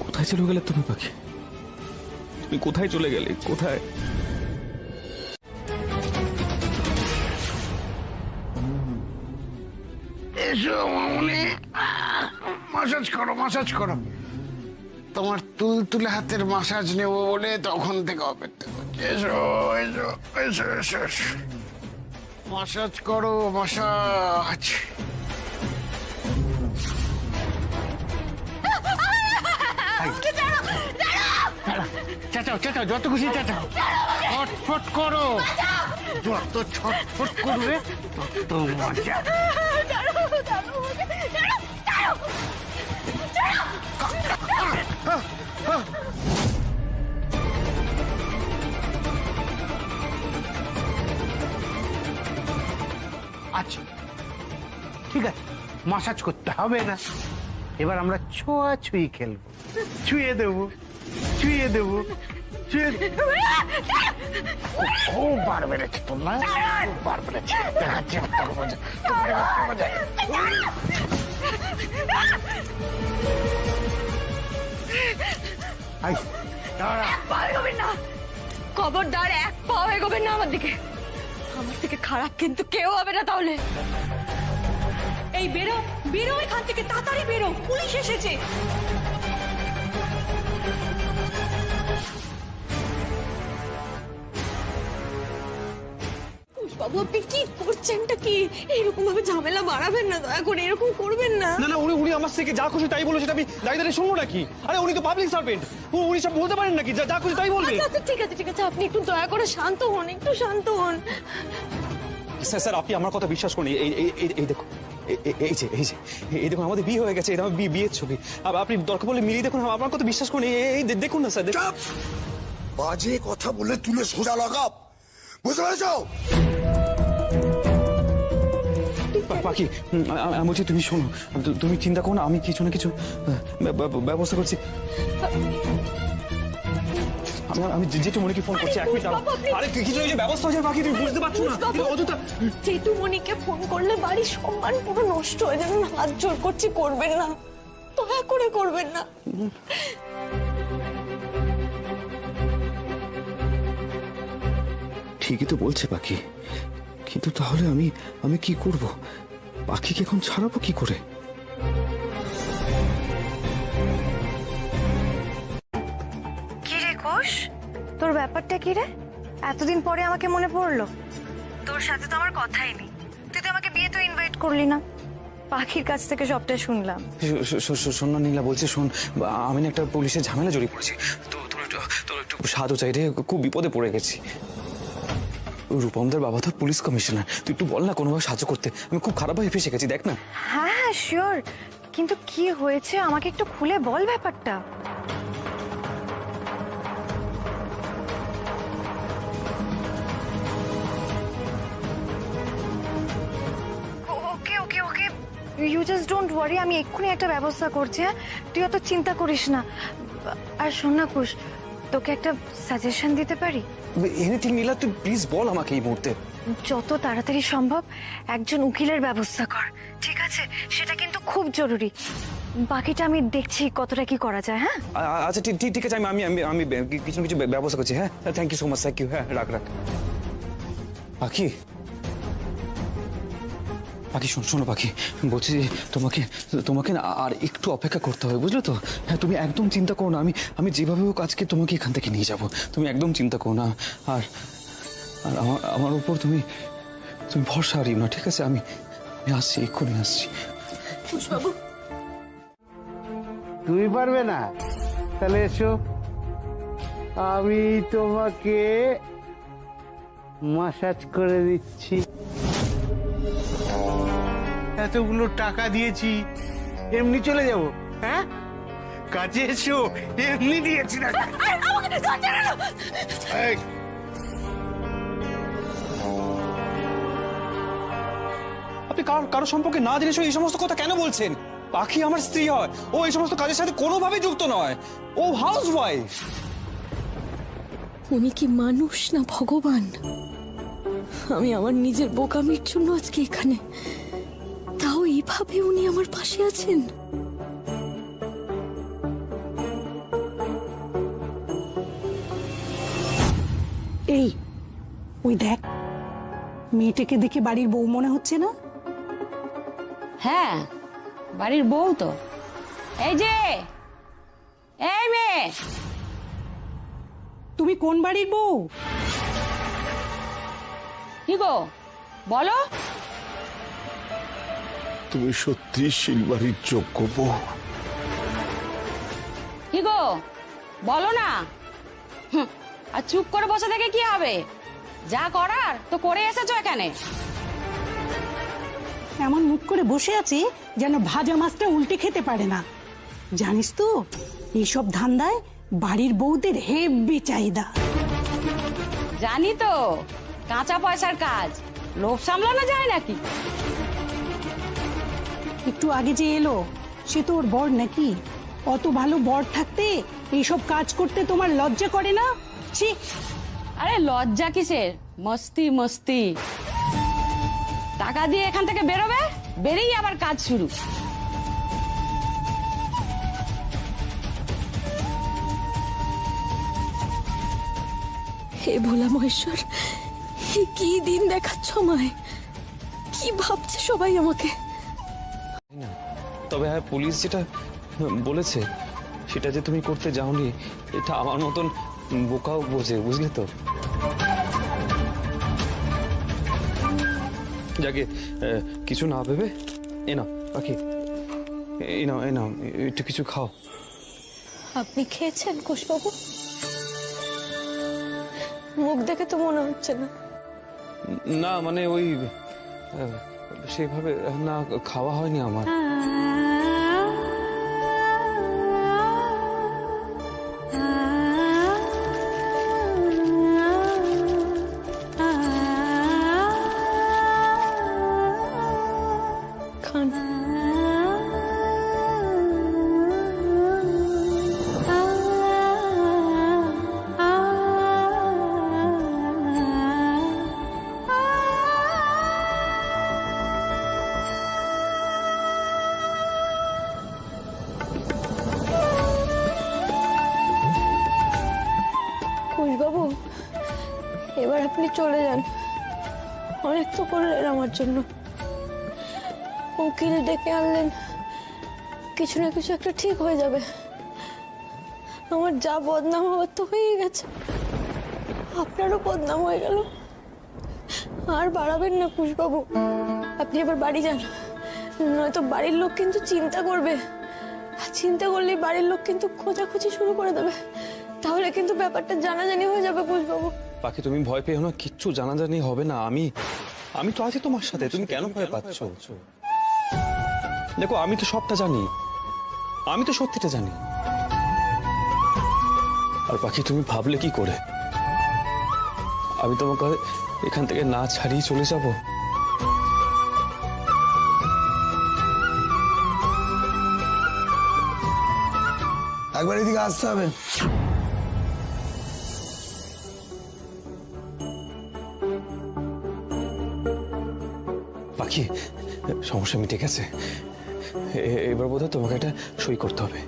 কোথায় চলে গেলে তুমি পাখি? তুমি কোথায় চলে গেলে? কোথায়? এসো মামুনি, মাসাজ করো। তোমার তুলতুলে হাতের মাসাজ নেব বলে তখন থেকে অপেক্ষা করছি। এসো। মাসাজ করো, মাসাজ। চেঁচাও, যত খুশি চেঁচাও, ছটফট করো। যত ছটফট করবে তত মজা। মাসাজ করতে হবে না। এবার আমরা ছোঁয়াছুঁই খেলবো, ছুঁয়ে দেবো, ছুঁয়ে দেবো, ছুঁয়ে খুব বার বেড়েছে তোর না, খুব বার বেড়েছে। দেখাচ্ছি একটা মজা, মজা। আই, দাঁড়া। খবরদার, এক পাও এগোবেন না আমার দিকে। আমার থেকে খারাপ কিন্তু কেউ হবে না তাহলে। এই বেরো বেরো এখান থেকে, তাড়াতাড়ি বেরো, পুলিশ এসেছে। বাবু, আপনি কি করছেনটা কি? এরকম ভাবে ঝামেলা বাড়াবেন না, দয়া করে এরকম করবেন না। না না, উনি আমার থেকে যা খুশি তাই বলে, সেটা আমি দাঁড়িয়ে শুনবো নাকি? আরে উনি তো পাবলিক সার্ভেন্ট, উনি সব বলতে পারেন নাকি? যা খুশি তাই বলবে। আচ্ছা ঠিক আছে ঠিক আছে, আপনি একটু দয়া করে শান্ত হন, একটু শান্ত হন। স্যার স্যার, আপনি আমার কথা বিশ্বাস করুন। এই দেখুন, এই দেখুন, আমাদের বিয়ে হয়ে গেছে। এটা আমার বিয়ের ছবি। আপনি দরকার বলে মিলিয়ে দেখুন, আমার কথা বিশ্বাস করুন। এই দেখুন না স্যার। বাজে কথা বলে তুলে সোজা লাগাব, বুঝতে পেরেছো? পাখি, আমি বলছি তুমি শোনো, তুমি চিন্তা করো না, আমি কিছু না কিছু ব্যবস্থা করছি। আমি জেঠুমণিকে ফোন করছি, 1 মিনিট। আরে কিছু যে ব্যবস্থা হয়েছে পাখি, তুমি বুঝতে পারছো না? অযথা জেঠুমণিকে ফোন করলে বাড়ির সম্মান পুরো নষ্ট হয়ে যাবে। হাত জোর করছি, করবেন না, দয়া করে করবেন না। ঠিকই তো বলছে পাখি, কিন্তু তাহলে আমি কি করব? পাখিকে এখন ছাড়াবো কি করে? কি রে কোষ, তোর ব্যাপারটা কি রে? এতদিন পরে আমাকে মনে পড়লো। তোর সাথে তো আমার কথাই নেই, তুই তো আমাকে বিয়ে তো ইনভাইট করলি না। পাখির কাছ থেকে সবটা শুনলাম। শোন না নীলা, বলছি শোন, আমি না একটা পুলিশের ঝামেলা জড়িয়ে পড়েছি। তোর একটু সাহায্য চাই রে, খুব বিপদে পড়ে গেছি। রূপমদের বাবা তো পুলিশ কমিশনার, তুই একটু বল না কোনোভাবে সাহায্য করতে। আমি খুব খারাপভাবে ফেসে গেছি, দেখ না। হ্যাঁ হ্যাঁ শিওর, কিন্তু কি হয়েছে আমাকে একটু খুলে বল ব্যাপারটা। ওকে ওকে ওকে, ইউ জাস্ট ডোন্ট ওয়ারি, আমি এক্ষুনি একটা ব্যবস্থা করছি। হ্যাঁ, তুই অত চিন্তা করিস না। আর শোন না কুশ, তোকে একটা সাজেশন দিতে পারি? এনিথিং নীলা, তুই প্লিজ বল আমাকে এই মুহূর্তে। যত তাড়াতাড়ি সম্ভব একজন উকিলের ব্যবস্থা কর, ঠিক আছে? সেটা কিন্তু খুব জরুরি। বাকিটা আমি দেখছি কতটা কি করা যায়। হ্যাঁ আচ্ছা ঠিক আছে, আমি আমি আমি কিছু কিছু ব্যবস্থা করছি। হ্যাঁ, thank you so much, thank you. হ্যাঁ, রাখ। পাখি শোনো পাখি, বলছি তোমাকে না আর একটু অপেক্ষা করতে হবে, বুঝলে তো? হ্যাঁ, তুমি একদম চিন্তা করো না, আমি যেভাবে হোক আজকে তোমাকে এখান থেকে নিয়ে যাবো। তুমি একদম চিন্তা করো না। আর আমার উপর তুমি ভরসা হারিও না, ঠিক আছে? আমি আসছি, এক্ষুনি আসছি। বাবু, তুমি পারবে না? তাহলে এসো, আমি তোমাকে মাসাজ করে দিচ্ছি। এতগুলো টাকা দিয়েছি, এমনি চলে যাব? হ্যাঁ, কাছে এসো, এমনি দিয়েছি না। আপনি কারো সম্পর্কে না জেনে এই সমস্ত কথা কেন বলছেন? পাখি আমার স্ত্রী হয়, ও এই সমস্ত কাজের সাথে কোনোভাবে যুক্ত নয়, ও হাউস ওয়াইফ। উনি কি মানুষ না ভগবান? আমি আমার নিজের বোকামির জন্য আজকে এখানে, তাও এইভাবে উনি আমার পাশে আছেন। এই ওই দেখ, মেয়েটাকে দেখে বাড়ির বউ মনে হচ্ছে না? হ্যাঁ, বাড়ির বউ তো। এই যে, এই মেয়ে, তুমি কোন বাড়ির বউ? কি গো বলো? তুমি সত্যি শিলবাড়ির যোগ্য বউ? কি গো বলো না। আর চুপ করে বসে থেকে কি হবে? যা করার তো করে এসেছো এখানে। এমন মুখ করে বসে আছে যেন ভাজা মাছটা উল্টে খেতে পারে না। জানিস তো, এইসব ধান্দায় বাড়ির বউদের হেভি চাহিদা। জানি তো, কাঁচা পয়সার কাজ, লোভ সামলানো যায় নাকি? একটু আগে যে এলো সে তো ওর বর নাকি? অত ভালো বর থাকতে এইসব কাজ করতে তোমার লজ্জা করে না? ছি! আরে লজ্জা কিসের, মস্তি মস্তি। টাকা দিয়ে এখান থেকে বেরোবে, বেরিয়ে আবার কাজ শুরু। হে ভোলা মহেশ্বর, এ কি দিন দেখাচ্ছ আমায়? কি ভাবছে সবাই আমাকে? তবে হ্যাঁ, পুলিশ যেটা বলেছে সেটা যে তুমি করতে যাওনি, এটা আমার মতন বোকাও বোঝে, বুঝলে তো? যাকে কিছু না ভেবে এ নাও পাখি, এই নাও এই নাও, একটু কিছু খাও। আপনি খেয়েছেন কুশবাবু? মুখ দেখে তো মনে হচ্ছে না। না মানে ওই সেভাবে না, খাওয়া হয়নি আমার। খান। কুশবাবু, এবার আপনি চলে যান। অনেক তো করলেন আমার জন্য। উকিল ডেকে আনলেন, কিছু না কিছু একটা ঠিক হয়ে যাবে। আমার যা বদনাম হওয়ার তো হয়ে গেছে, আপনারও বদনাম হয়ে গেল। আর বাড়াবেন না কুশবাবু, আপনি এবার বাড়ি যান, নয়তো বাড়ির লোক কিন্তু চিন্তা করবে। আর চিন্তা করলে বাড়ির লোক কিন্তু খোঁজাখুঁজি শুরু করে দেবে, তাহলে কিন্তু ব্যাপারটা জানাজানি হয়ে যাবে কুশবাবু। পাখি তুমি ভয় পেও না, কিচ্ছু জানাজানি হবে না। আমি তো আছি তোমার সাথে, তুমি কেন ভয় পাচ্ছ? দেখো আমি তো সবটা জানি, আমি তো সত্যিটা জানি। আর পাখি তুমি ভাবলে কি করে আমি তোমাকে এখান থেকে না ছাড়িয়ে চলে যাব? একবার এদিকে আসতে হবে। পাখি সমস্যা মিটে গেছে, এবার বোধহয় তোমাকে একটা সই করতে হবে,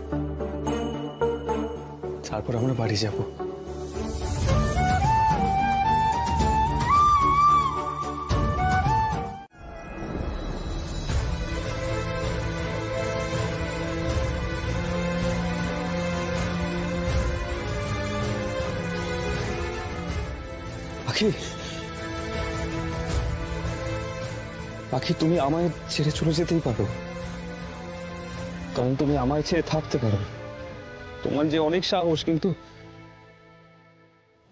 তারপর আমরা বাড়ি যাব। পাখি পাখি তুমি আমায় ছেড়ে চলে যেতেই পারো, কারণ তুমি আমায় ছেড়ে থাকতে পারো। তোমার যে অনেক সাহস, কিন্তু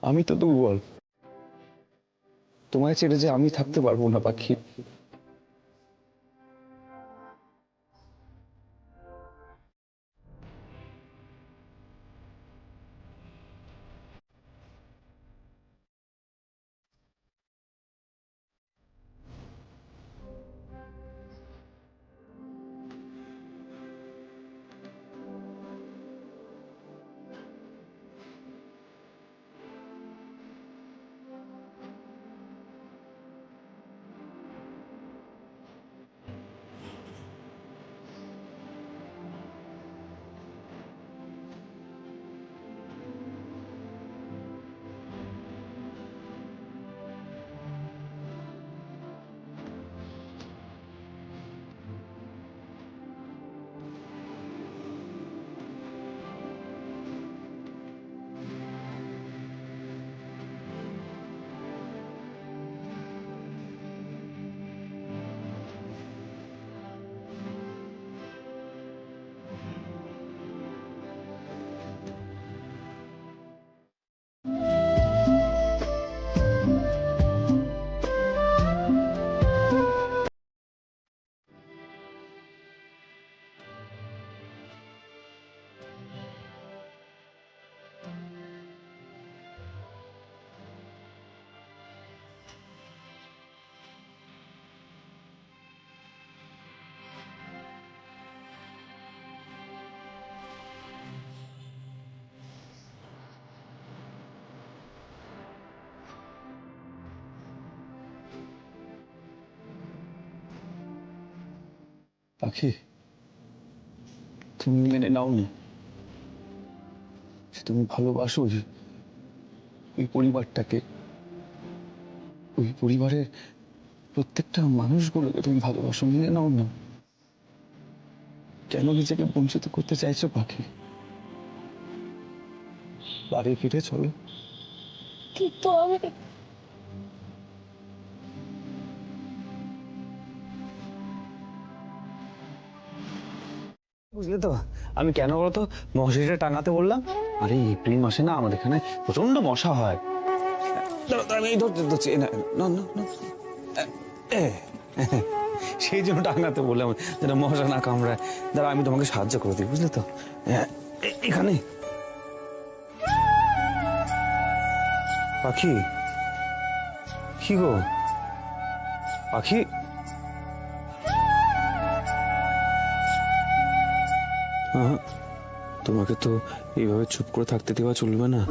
আমি তো দুর্বল। তোমায় ছেড়ে যে আমি থাকতে পারবো না পাখি। পাখি, তুমি মেনে নাও নি, তুমি ভালোবাসো ওই পরিবারটাকে, ওই পরিবারের প্রত্যেকটা মানুষগুলোকে তুমি ভালোবাসো, মেনে নাও না। কেন নিজেকে বঞ্চিত করতে চাইছো পাখি? বাড়ি ফিরে চলো। কিন্তু আমি বুঝলে তো আমি কেন বলতো মশারিটা টাঙাতে বললাম? আরে এপ্রিল মাসে না আমাদের এখানে প্রচন্ড মশা হয়। আমি ধরছি না, সেই জন্য টাঙাতে বললাম যেন মশা না কামড়ায়। দাঁড়া আমি তোমাকে সাহায্য করে দিই, বুঝলে তো? এখানে পাখি, কি গো পাখি? তোমাকে তো এইভাবে চুপ করে থাকতে দেওয়া চলবে না,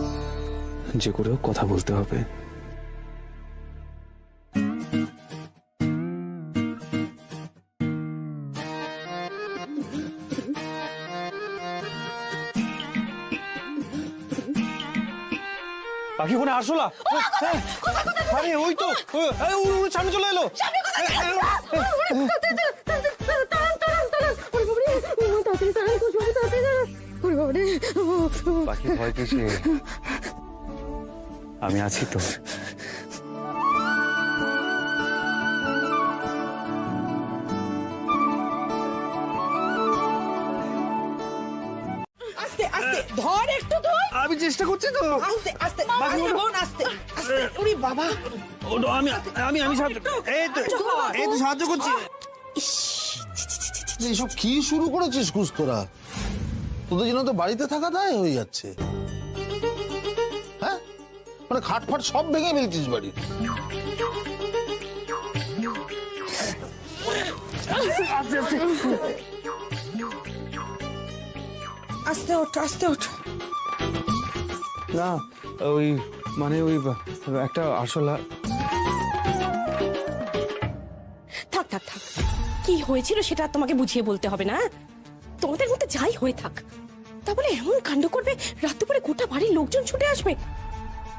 যে করে হোক কথা বলতে হবে। পাখি কোনে আসলা? আরে ওই তো সামনে চলে এলো। পাখি ভয় কিসে? আমি আছি তো। আস্তে আস্তে ধর, একটু ধর। আমি চেষ্টা করছি তো। আস্তে আস্তে বোন, আস্তে আস্তে। ওরে বাবা, আমি সাহায্য, এই তো সাহায্য করছি। এইসব কি শুরু করেছিস কুস তোরা? তোদের জন্য তো বাড়িতে থাকা দায় হয়ে যাচ্ছে। হ্যাঁ, মানে খাট ফাট সব ভেঙে ফেলছিস বাড়ি। আস্তে ওঠ, আস্তে ওঠ। না ওই মানে ওই একটা আসলা। থাক থাক থাক, কি হয়েছিল সেটা তোমাকে বুঝিয়ে বলতে হবে না। তোমাদের মধ্যে যাই হয়ে থাক, তা বলে এমন কাণ্ড করবে রাত দুপুরে গোটা বাড়ির লোকজন ছুটে আসবে।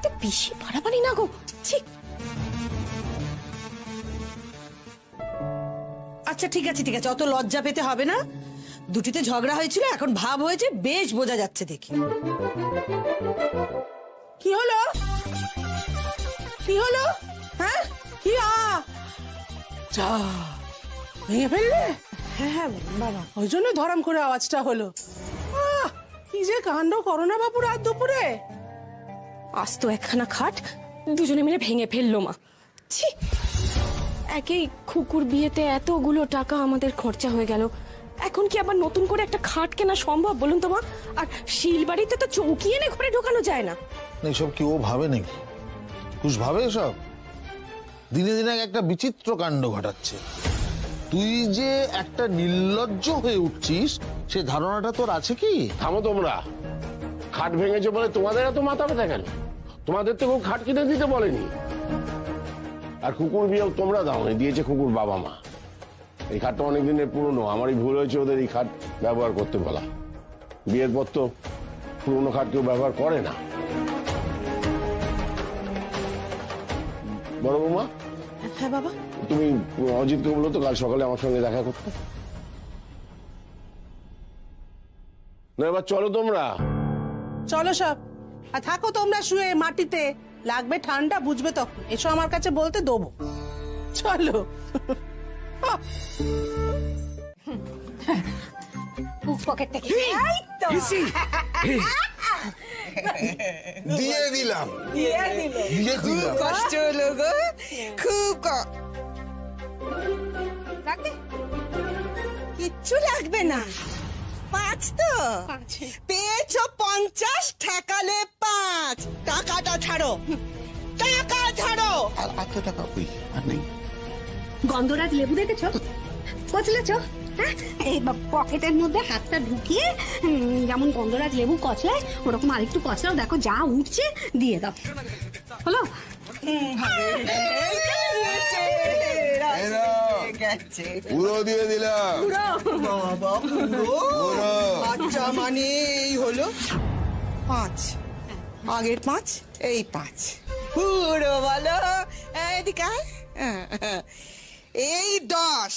তো বেশি বাড়াবাড়ি না গো। ঠিক আচ্ছা ঠিক আছে ঠিক আছে, অত লজ্জা পেতে হবে না। দুটিতে ঝগড়া হয়েছিল, এখন ভাব হয়েছে, বেশ বোঝা যাচ্ছে দেখি। কি হলো? কি হলো? হ্যাঁ কি যা ভেঙে ফেললে? হ্যাঁ হ্যাঁ বাবা, ওই জন্য ধরাম করে আওয়াজটা হলো। কি যে কাণ্ড করো না বাপু রাত দুপুরে। আজ তো একখানা খাট দুজনে মিলে ভেঙে ফেললো মা। ছি, একেই খুকুর বিয়েতে এতগুলো টাকা আমাদের খরচা হয়ে গেল, এখন কি আবার নতুন করে একটা খাট কেনা সম্ভব বলুন তো মা? আর শিলবাড়িতে তো চৌকি এনে ঘরে ঢোকানো যায় না। এইসব কি ও ভাবে নাকি? কুস ভাবে এসব? দিনে দিনে একটা বিচিত্র কাণ্ড ঘটাচ্ছে। তুই যে একটা নির্লজ্জ হয়ে উঠছিস সে ধারণাটা তোর আছে কি? থামো তোমরা। খাট ভেঙেছে বলে তোমাদের এত মাথা ব্যথা কেন? তোমাদের তো কেউ খাট কিনে দিতে বলেনি। আর কুকুর বিয়েও তোমরা দাওনি, দিয়েছে কুকুর বাবা মা। এই খাটটা অনেক দিনের পুরনো, আমারই ভুল হয়েছে ওদের এই খাট ব্যবহার করতে বলা। বিয়ের পর তো পুরনো খাট কেউ ব্যবহার করে না। বড় বৌমা, হ্যাঁ বাবা, তুমি অজিতকে বলো তো কাল সকালে আমার সঙ্গে দেখা করতে। না এবার চলো তোমরা। চলো সব। আর থাকো তোমরা শুয়ে মাটিতে, লাগবে ঠান্ডা বুঝবে তখন এসো আমার কাছে বলতে দেবো। চলো। পকেট থেকে দিয়ে দিলাম, দিয়ে দিল। কষ্ট হলো গো, খুব লাগবে, কিচ্ছু লাগবে না। 5 তো পেয়েছো 50, ঠেকালে 5। টাকাটা ছাড়ো, টাকা ছাড়ো। আর এত টাকা ওই আর নেই। গন্ধরাজ লেবু দেখেছো? কচলেছ? হ্যাঁ, এই পকেটের মধ্যে হাতটা ঢুকিয়ে যেমন গন্ধরাজ লেবু কচলায় ওরকম আরেকটু কচলাও, দেখো যা উঠছে দিয়ে দাও। হলো? গেছে। পুরো দিয়ে দিলাম। বাবা পুরো? আচ্ছা মানে এই হলো 5, আগের 5, এই 5 পুরো বলো। এদিকে আয়। এই 10,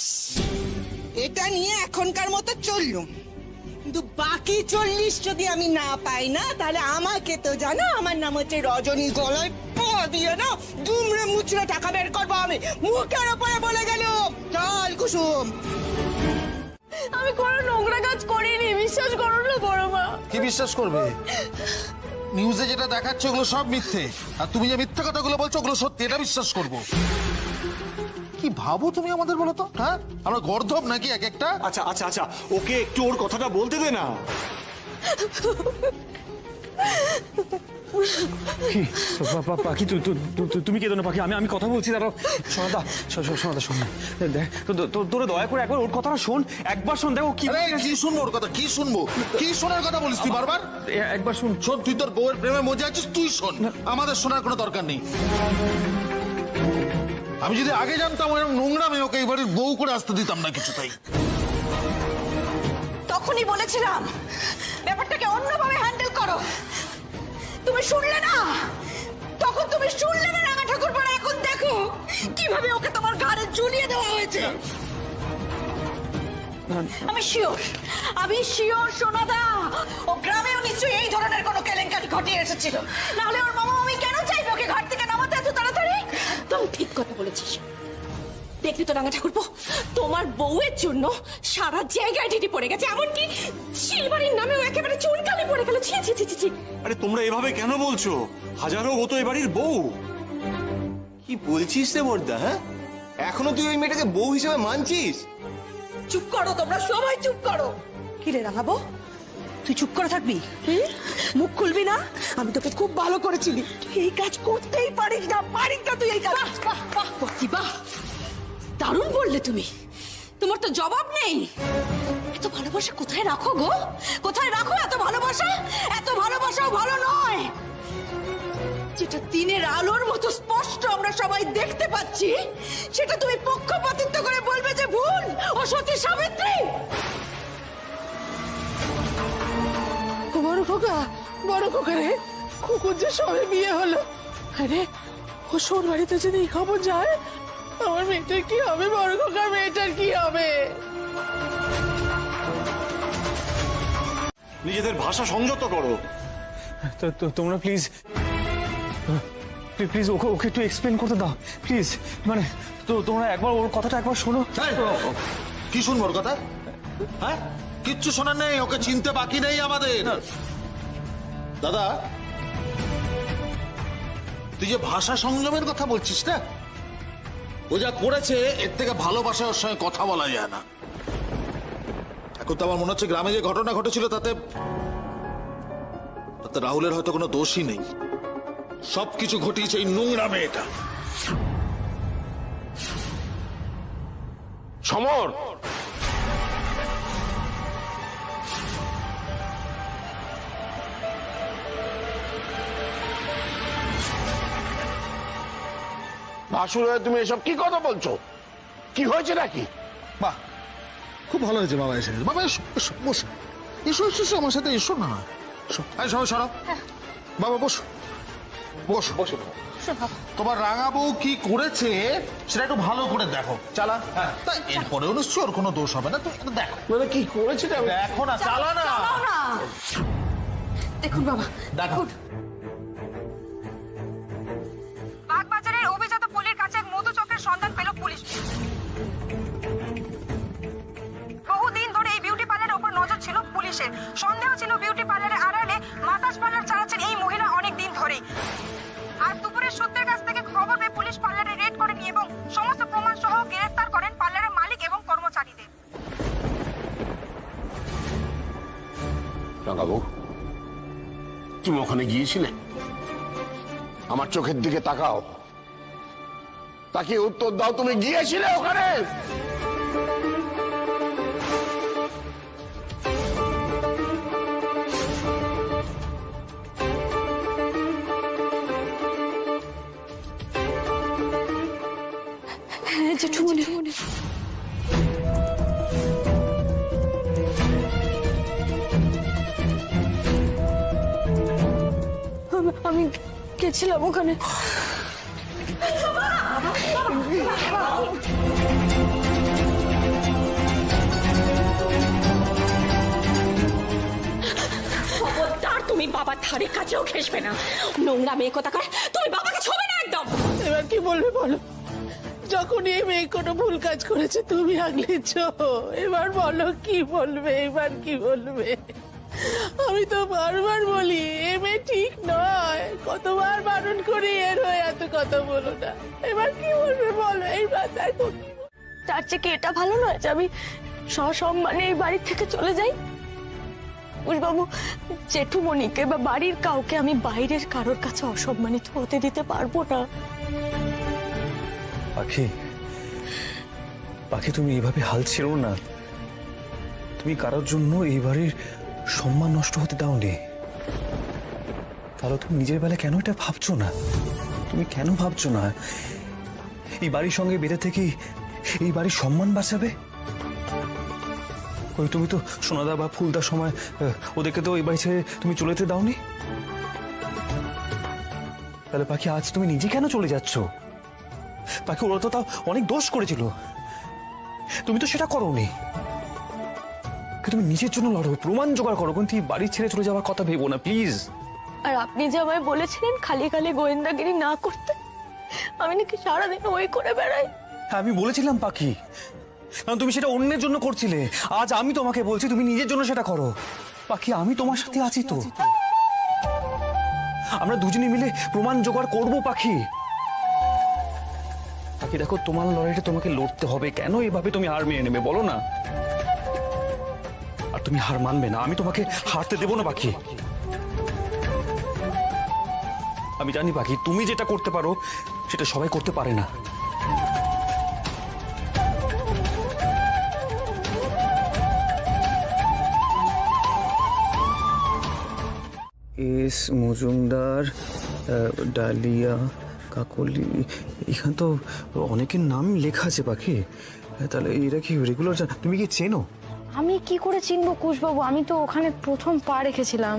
এটা নিয়ে এখনকার মতো চললুম, কিন্তু বাকি 40 যদি আমি না পাই না, তাহলে আমাকে তো জানো, আমার নাম হচ্ছে রজনী, গলায় পা দিয়ে না দুমড়ে মুচড়ে টাকা বের করবো আমি, মুখের ওপরে বলে গেল। চল কুসুম। আমি কোনো নোংরা কাজ করিনি, বিশ্বাস করো না বড় মা। কি বিশ্বাস করবে? নিউজে যেটা দেখাচ্ছে ওগুলো সব মিথ্যে, আর তুমি যে মিথ্যে কথাগুলো বলছো ওগুলো সত্যি, এটা বিশ্বাস করবো? কি ভাবো তুমি আমাদের বলো তো? হ্যাঁ, আমরা গর্ধব নাকি এক একটা? আচ্ছা আচ্ছা আচ্ছা, ওকে একটু ওর কথাটা বলতে দে না। পাখি তুমি কেঁদো না পাখি, আমি কথা বলছি। দাঁড়াও সোনাদা, সোনাদা শোন, দেখ তোরা দয়া করে একবার ওর কথাটা শোন, একবার শোন। দেখো কি শুনবো ওর কথা, কি শুনবো? কি শোনার কথা বলিস তুই বারবার? একবার শুন। শোন, তুই তোর বউয়ের প্রেমে মজা আছিস, তুই শোন, আমাদের শোনার কোনো দরকার নেই। আমি যদি আগে জানতাম এরকম নোংরা মেয়ে ওকে এবারে বউ করে আসতে দিতাম না কিছু। তাই তখনই বলেছিলাম ব্যাপারটাকে অন্যভাবে হ্যান্ডেল করো, তুমি শুনলে না। তখন তুমি শুনলে না রাঙা ঠাকুর পড়া, এখন দেখো কিভাবে ওকে তোমার ঘাড়ে ঝুলিয়ে দেওয়া হয়েছে। আমি শিওর সোনাদা, ও গ্রামেও নিশ্চয়ই এই ধরনের কোনো কেলেঙ্কারি ঘটিয়ে এসেছিল, নাহলে ওর মামা আমি কেন চাইবে ওকে ঘাট থেকে নামাতে এত তাড়াতাড়ি? তুমি ঠিক কথা বলেছিস। দেখলি তো রাঙা ঠাকুরপো, তোমার বউয়ের জন্য সারা জায়গায় ঢিটি পড়ে গেছে, এমনকি শিলবাড়ির নামেও একেবারে চুনকালি পড়ে গেল। ছি ছি ছি ছি। আরে তোমরা এভাবে কেন বলছো? হাজারো ও তো এ বাড়ির বউ। কি বলছিস রে বর্দা? হ্যাঁ, এখনো তুই ওই মেয়েটাকে বউ হিসেবে মানছিস? চুপ করো তোমরা সবাই, চুপ করো। কি রে রাঙাবো, তুই চুপ করে থাকবি? মুখ খুলবি না? আমি তোকে খুব ভালো করেছিলি, তুই এই কাজ করতেই পারিস না, তুই এই কাজ। বাহ, দারুণ বললে তুমি, তোমার তো জবাব নেই। এত ভালোবাসা কোথায় রাখো গো? কোথায় রাখো এত ভালোবাসা? এত ভালোবাসাও ভালো নয়। যেটা দিনের আলোর মতো স্পষ্ট আমরা সবাই দেখতে পাচ্ছি, সেটা তুমি পক্ষপাতিত্ব করে বলবে যে ভুল ও সতী সাবিত্রী। বড় খোকা রে, খুকুর যে সবে বিয়ে হলো, আরে ও সোর বাড়িতে যদি এই খবর যায়, আমার মেয়েটার কি হবে? বড় খোকার মেয়েটার কি হবে? নিজেদের ভাষা সংযত করো। তোমরা প্লিজ প্লিজ ওকে একটু এক্সপ্লেন করতে দাও প্লিজ। মানে তোমরা একবার ওর কথাটা একবার শোনো। কি শুনবো ওর কথা? হ্যাঁ, কিচ্ছু শোনার নেই, ওকে চিনতে বাকি নেই আমাদের। দাদা, তুই যে ভাষা সংযমের কথা বলছিস না, ও যা করেছে এর থেকে ভালোবাসা ওর সঙ্গে কথা বলা যায় না। এখন তো আমার মনে হচ্ছে গ্রামে যে ঘটনা ঘটেছিল তাতে রাহুলের হয়তো কোনো দোষই নেই, সবকিছু ঘটিয়েছে এই নোংরা মেয়েটা। সমর, ভাসুর হয়ে তুমি এসব কি কথা বলছো? কি হয়েছে নাকি? বাহ, খুব ভালো হয়েছে বাবা এসে। বাবা এসো, বসো, এসো এসো আমার সাথে এসো না। সবাই সরো বাবা, বসো বসো বসো। তোমার রাঙা বউ কি করেছে সেটা একটু ভালো করে দেখো। চালা। হ্যাঁ, এরপরেও নিশ্চয়ই ওর কোনো দোষ হবে না, তো দেখো মানে কি করেছে দেখো না। চালা না। দেখুন বাবা, দেখুন বাগবাজারের অভিজাত পল্লীর কাছে এক মধুচক্রের সন্ধান পেল পুলিশ। বহুদিন ধরে এই বিউটি পার্লারের উপর নজর ছিল পুলিশের। সন্দেহ ছিল বিউটি পার্লারের আড়ালে মাসাজ পার্লার চালাচ্ছেন এই মহিলা অনেক দিন ধরেই। আর দুপুরের সূত্রের কাছ থেকে খবর পেয়ে পুলিশ পার্লারে রেড করেনি এবং সমস্ত প্রমাণ সহ গ্রেফতার করেন পার্লারের মালিক এবং কর্মচারীদের। রাঙাবু, তুমি ওখানে গিয়েছিলে? আমার চোখের দিকে তাকাও, তাকে উত্তর দাও, তুমি গিয়েছিলে ওখানে? হ্যাঁ জেঠুমনি, আমি গেছিলাম ওখানে। খবরদার তুমি বাবার ধারে কাছেও ঘেসবে না, নোংরা মেয়ে কোথাকার, তুমি বাবাকে ছোবে না একদম। এবার কি বলবে বলো? যখন এই মেয়ে কোনো ভুল কাজ করেছে তুমি আগলেছ, এবার বলো কি বলবে, এবার কি বলবে? আমি তো বারবার বলি এ মেয়ে ঠিক নয়, কতবার বারণ করি এর হয়ে এত কথা বলো না, এবার কি বলবে বলো? এইবার দেখো কি তার চেয়ে কি এটা ভালো নয় যে আমি সসম্মানে এই বাড়ি থেকে চলে যাই? বাবু, জেঠুমণিকে বা বাড়ির কাউকে আমি বাইরের কারোর কাছে অসম্মানিত হতে দিতে পারবো না। পাখি, পাখি তুমি এইভাবে হাল ছেড়ো না। তুমি কারোর জন্য এই বাড়ির সম্মান নষ্ট হতে দাওনি। তাহলে তুমি নিজের বেলা কেন এটা ভাবছো না? তুমি কেন ভাবছো না এই বাড়ির সঙ্গে বেঁধে থেকে এই বাড়ির সম্মান বাঁচাবে? ওই তুমি তো সোনাদা বা ফুলদার সময় ওদেরকে তো এই বাড়ি ছেড়ে তুমি চলে যেতে দাওনি। তাহলে পাখি আজ তুমি নিজে কেন চলে যাচ্ছ? পাখি ওরা তো তাও অনেক দোষ করেছিল, তুমি তো সেটা করোনি। তুমি নিজের জন্য লড়ো, প্রমাণ জোগাড় করো, কিন্তু বাড়ি ছেড়ে চলে যাওয়ার কথা ভেবো না প্লিজ। আর আপনি যে আমায় বলেছিলেন খালি খালি গোয়েন্দাগিরি না করতে, আমি নাকি সারাদিন ওই করে বেড়াই। আমি বলেছিলাম পাখি, কারণ তুমি সেটা অন্যের জন্য করছিলে। আজ আমি তোমাকে বলছি তুমি নিজের জন্য সেটা করো। পাখি, আমি তোমার সাথে আছি তো, আমরা দুজনে মিলে প্রমাণ জোগাড় করবো। পাখি পাখি দেখো, তোমার লড়াইটা তোমাকে লড়তে হবে। কেন এভাবে তুমি হার মেনে নেবে বলো না? আর তুমি হার মানবে না, আমি তোমাকে হারতে দেবো না পাখি। আমি জানি পাখি, তুমি যেটা করতে পারো সেটা সবাই করতে পারে না। এস মজুমদার, ডালিয়া, কাকলি, এখানে তো অনেকের নাম লেখা আছে পাখি। তাহলে এরা কি রেগুলার? তুমি কি চেনো? আমি কি করে চিনবো কুশবাবু? আমি তো ওখানে প্রথম পা রেখেছিলাম।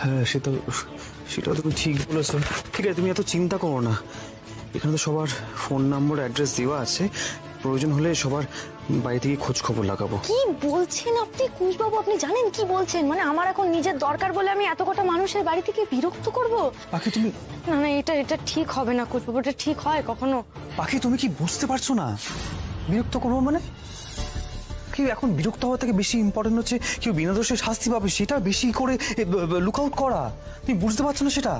হ্যাঁ, সেটাও তুমি ঠিক বলেছো। ঠিক আছে, তুমি এত চিন্তা করো না। এখানে তো সবার ফোন নম্বর, অ্যাড্রেস দেওয়া আছে। প্রয়োজন হলে সবার বাড়ি থেকে খোঁজ খবর লাগাবো। কি বলছেন আপনি কুশবাবু? আপনি জানেন কি বলছেন? মানে আমার এখন নিজের দরকার বলে আমি এত কটা মানুষের বাড়ি থেকে বিরক্ত করব? পাখি তুমি, না না, এটা ঠিক হবে না কুশবাবু, এটা ঠিক হয় কখনো? পাখি তুমি কি বুঝতে পারছো না? বিরক্ত করবো মানে কি? এখন বিরক্ত হওয়া থেকে বেশি ইম্পর্টেন্ট হচ্ছে কেউ বিনা দোষে শাস্তি পাবে, সেটা বেশি করে লুক আউট করা। তুমি বুঝতে পারছো না সেটা?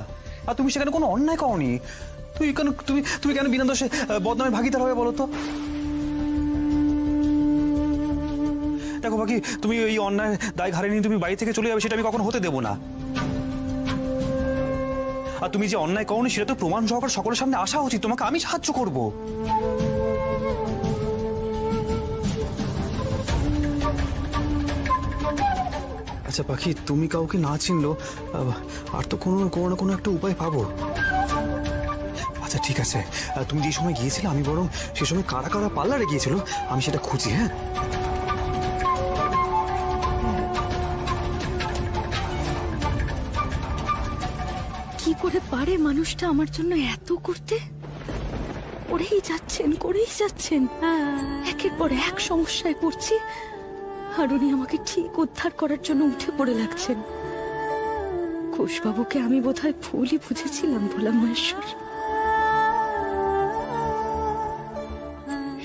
আর তুমি সেখানে কোনো অন্যায় করনি। তুমি কেন বিনা দোষে বদনামের ভাগিদার হবে বলো তো? দেখো বাকি, তুমি এই অন্যায় দায় ঘাড়ে নিয়ে তুমি বাড়ি থেকে চলে যাবে, সেটা আমি কখনো হতে দেবো না। আর তুমি যে অন্যায় করনি সেটা তো প্রমাণ সহকারে সকলের সামনে আসা উচিত। তোমাকে আমি সাহায্য করব। আচ্ছা পাখি, তুমি কাউকে না চিনলো আর তো কোনো একটা উপায় পাবো। আচ্ছা ঠিক আছে, তুমি যে সময় গিয়েছিলে আমি বরং সে সময় কারা কারা পার্লারে গিয়েছিল আমি সেটা খুঁজি। হ্যাঁ, কি করে পারে মানুষটা আমার জন্য এত করতে? করেই যাচ্ছেন। একের পর এক সমস্যায় পড়ছি, আর উনি আমাকে ঠিক উদ্ধার করার জন্য উঠে পড়ে লাগছেন। কুশবাবুকে আমি বোধহয় ভুলই বুঝেছিলাম ভোলা মহেশ্বর।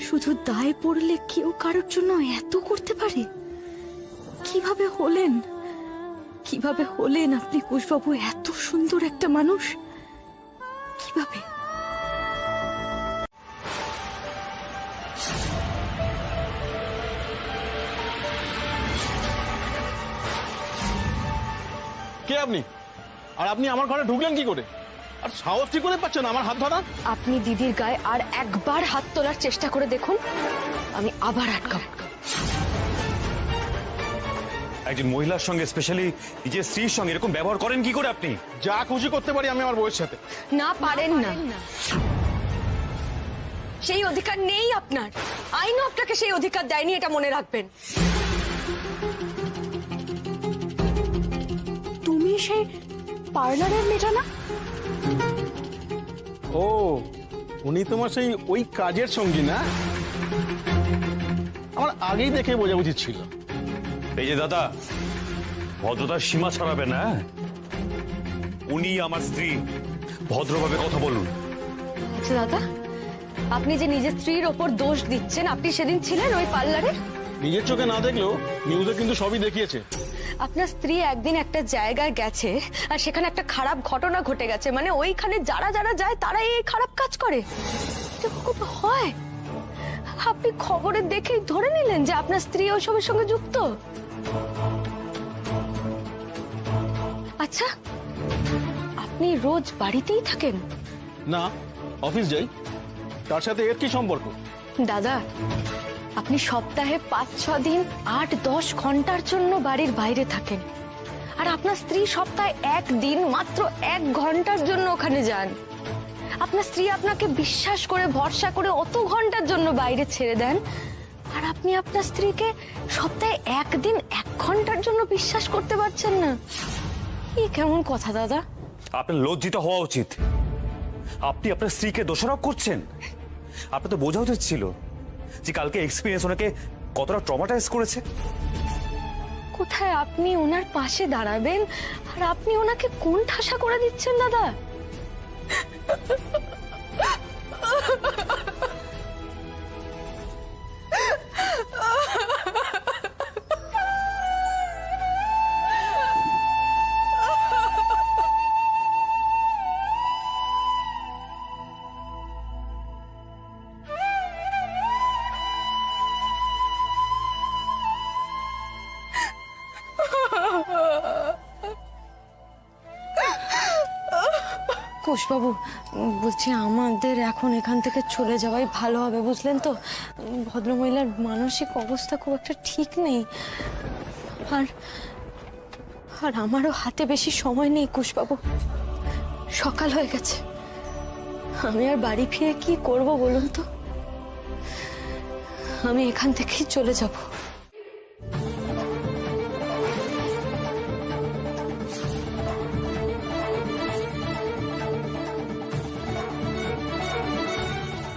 শুধু দায় পড়লে কেউ কারোর জন্য এত করতে পারে? কিভাবে হলেন আপনি কুশবাবু এত সুন্দর একটা মানুষ? কিভাবে? কে আপনি? আর আপনি আমার ঘরে ঢুকলেন কি করে? আর সাহস কি করে পাচ্ছেন আমার হাত ধরা? আপনি দিদির গায়ে আর একবার হাত তোলার চেষ্টা করে দেখুন, আমি আবার আটকাবো। একজন মহিলার সঙ্গে, স্পেশালি নিজের স্ত্রীর সঙ্গে এরকম ব্যবহার করেন কি করে আপনি? যা খুশি করতে পারি আমি আমার বউয়ের সাথে। না, পারেন না। সেই অধিকার নেই আপনার। আইনও আপনাকে সেই অধিকার দেয়নি, এটা মনে রাখবেন। তুমি সেই পার্লারের মেয়েটা না? ও উনি তোমার সেই ওই কাজের সঙ্গী না? আমার আগেই দেখে বোঝা উচিত ছিল। এই যে দাদা, ভদ্রতার সীমা ছাড়াবে না। উনি আমার স্ত্রী, ভদ্রভাবে কথা বলুন। আচ্ছা দাদা, আপনি যে নিজের স্ত্রীর ওপর দোষ দিচ্ছেন, আপনি সেদিন ছিলেন ওই পার্লারে? নিজের চোখে না দেখলেও নিউজে কিন্তু সবই দেখিয়েছে। আপনার স্ত্রী একদিন একটা জায়গায় গেছে আর সেখানে একটা খারাপ ঘটনা ঘটে গেছে, মানে ওইখানে যারা যারা যায় তারা এই খারাপ কাজ করে। এটা কখনো হয়? আপনি খবরে দেখেই ধরে নিলেন যে আপনার স্ত্রী ওইসবের সঙ্গে যুক্ত? আচ্ছা, আপনি রোজ বাড়িতেই থাকেন? না, অফিস যাই। তার সাথে এর কি সম্পর্ক? দাদা, আপনি সপ্তাহে 5-6 দিন 8-10 ঘন্টার জন্য বাড়ির বাইরে থাকেন, আর আপনার স্ত্রী সপ্তাহে 1 দিন মাত্র 1 ঘন্টার জন্য ওখানে যান। আপনার স্ত্রী আপনাকে বিশ্বাস করে ভরসা করে অত ঘন্টার জন্য বাইরে ছেড়ে দেন, আর আপনি আপনার স্ত্রীকে সপ্তাহে 1 দিন 1 ঘন্টার জন্য বিশ্বাস করতে পারছেন না। কি কেমন কথা দাদা? আপনার লজ্জিত হওয়া উচিত। আপনি আপনার স্ত্রীকে দোষারোপ করছেন। আপনার তো বোঝা উচিত ছিল যে কালকে এক্সপিরিয়েন্স ওনাকে কতটা ট্রমাটাইজ করেছে। কোথায় আপনি ওনার পাশে দাঁড়াবেন আর আপনি ওনাকে কোন ঠাসা করে দিচ্ছেন দাদা? কোষবাবু, বলছি আমাদের এখন এখান থেকে চলে যাওয়াই ভালো হবে, বুঝলেন তো? ভদ্রমহিলার মানসিক অবস্থা খুব একটা ঠিক নেই, আর আমারও হাতে বেশি সময় নেই কোষবাবু। সকাল হয়ে গেছে, আমি আর বাড়ি ফিরে কি করব বলুন তো? আমি এখান থেকেই চলে যাব।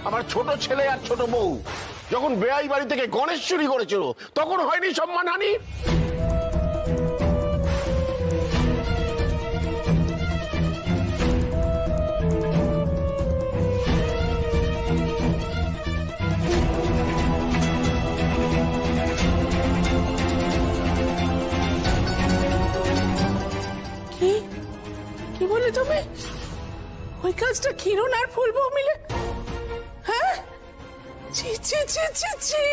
আমার ছোট ছেলে আর ছোট বউ যখন বেআই বাড়ি থেকে গণেশ চুরি করেছিল, তখন হয়নি সম্মানহানি? কি বলে তুমি? ওই কাজটা কিরণ আর ফুলবউ মিলে? হ্যাঁ, ছি ছি ছি ছি ছি।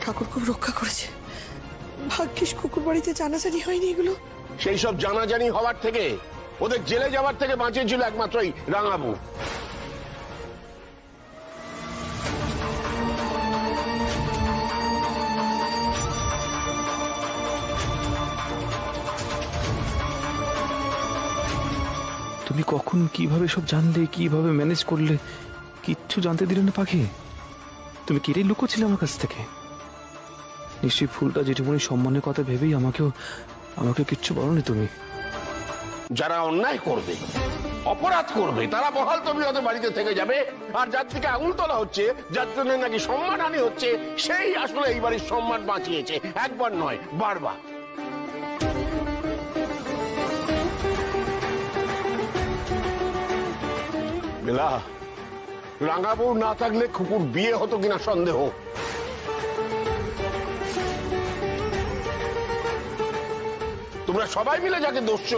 ঠাকুর খুব রক্ষা করেছে, ভাগ্যিস কুকুর বাড়িতে জানাজানি হয়নি এগুলো। সেই সব জানাজানি হওয়ার থেকে, ওদের জেলে যাওয়ার থেকে বাঁচিয়েছিল একমাত্রই রাঙাবু। তুমি কখন কিভাবে সব জানলে, কিভাবে ম্যানেজ করলে? কিচ্ছু জানতে দিলে না পাখি। তুমি কেড়ে লুকোছিলে আমার কাছ থেকে। নিশ্চয়ই ফুলটা যেটুকুনি সম্মানের কথা ভেবেই আমাকে কিচ্ছু বলনি তুমি। যারা অন্যায় করবে, অপরাধ করবে, তারা বহাল তুমি ওদের বাড়িতে থেকে যাবে, আর যার থেকে আঙুল তোলা হচ্ছে, যার জন্য নাকি সম্মানহানি হচ্ছে, সেই আসলে এই বাড়ির সম্মান বাঁচিয়েছে। একবার নয়, বারবার। বেলা, রাঙাবউ না থাকলে খুকুর বিয়ে হতো কিনা সন্দেহ। তোমরা সবাই মিলে যাকে দোষ,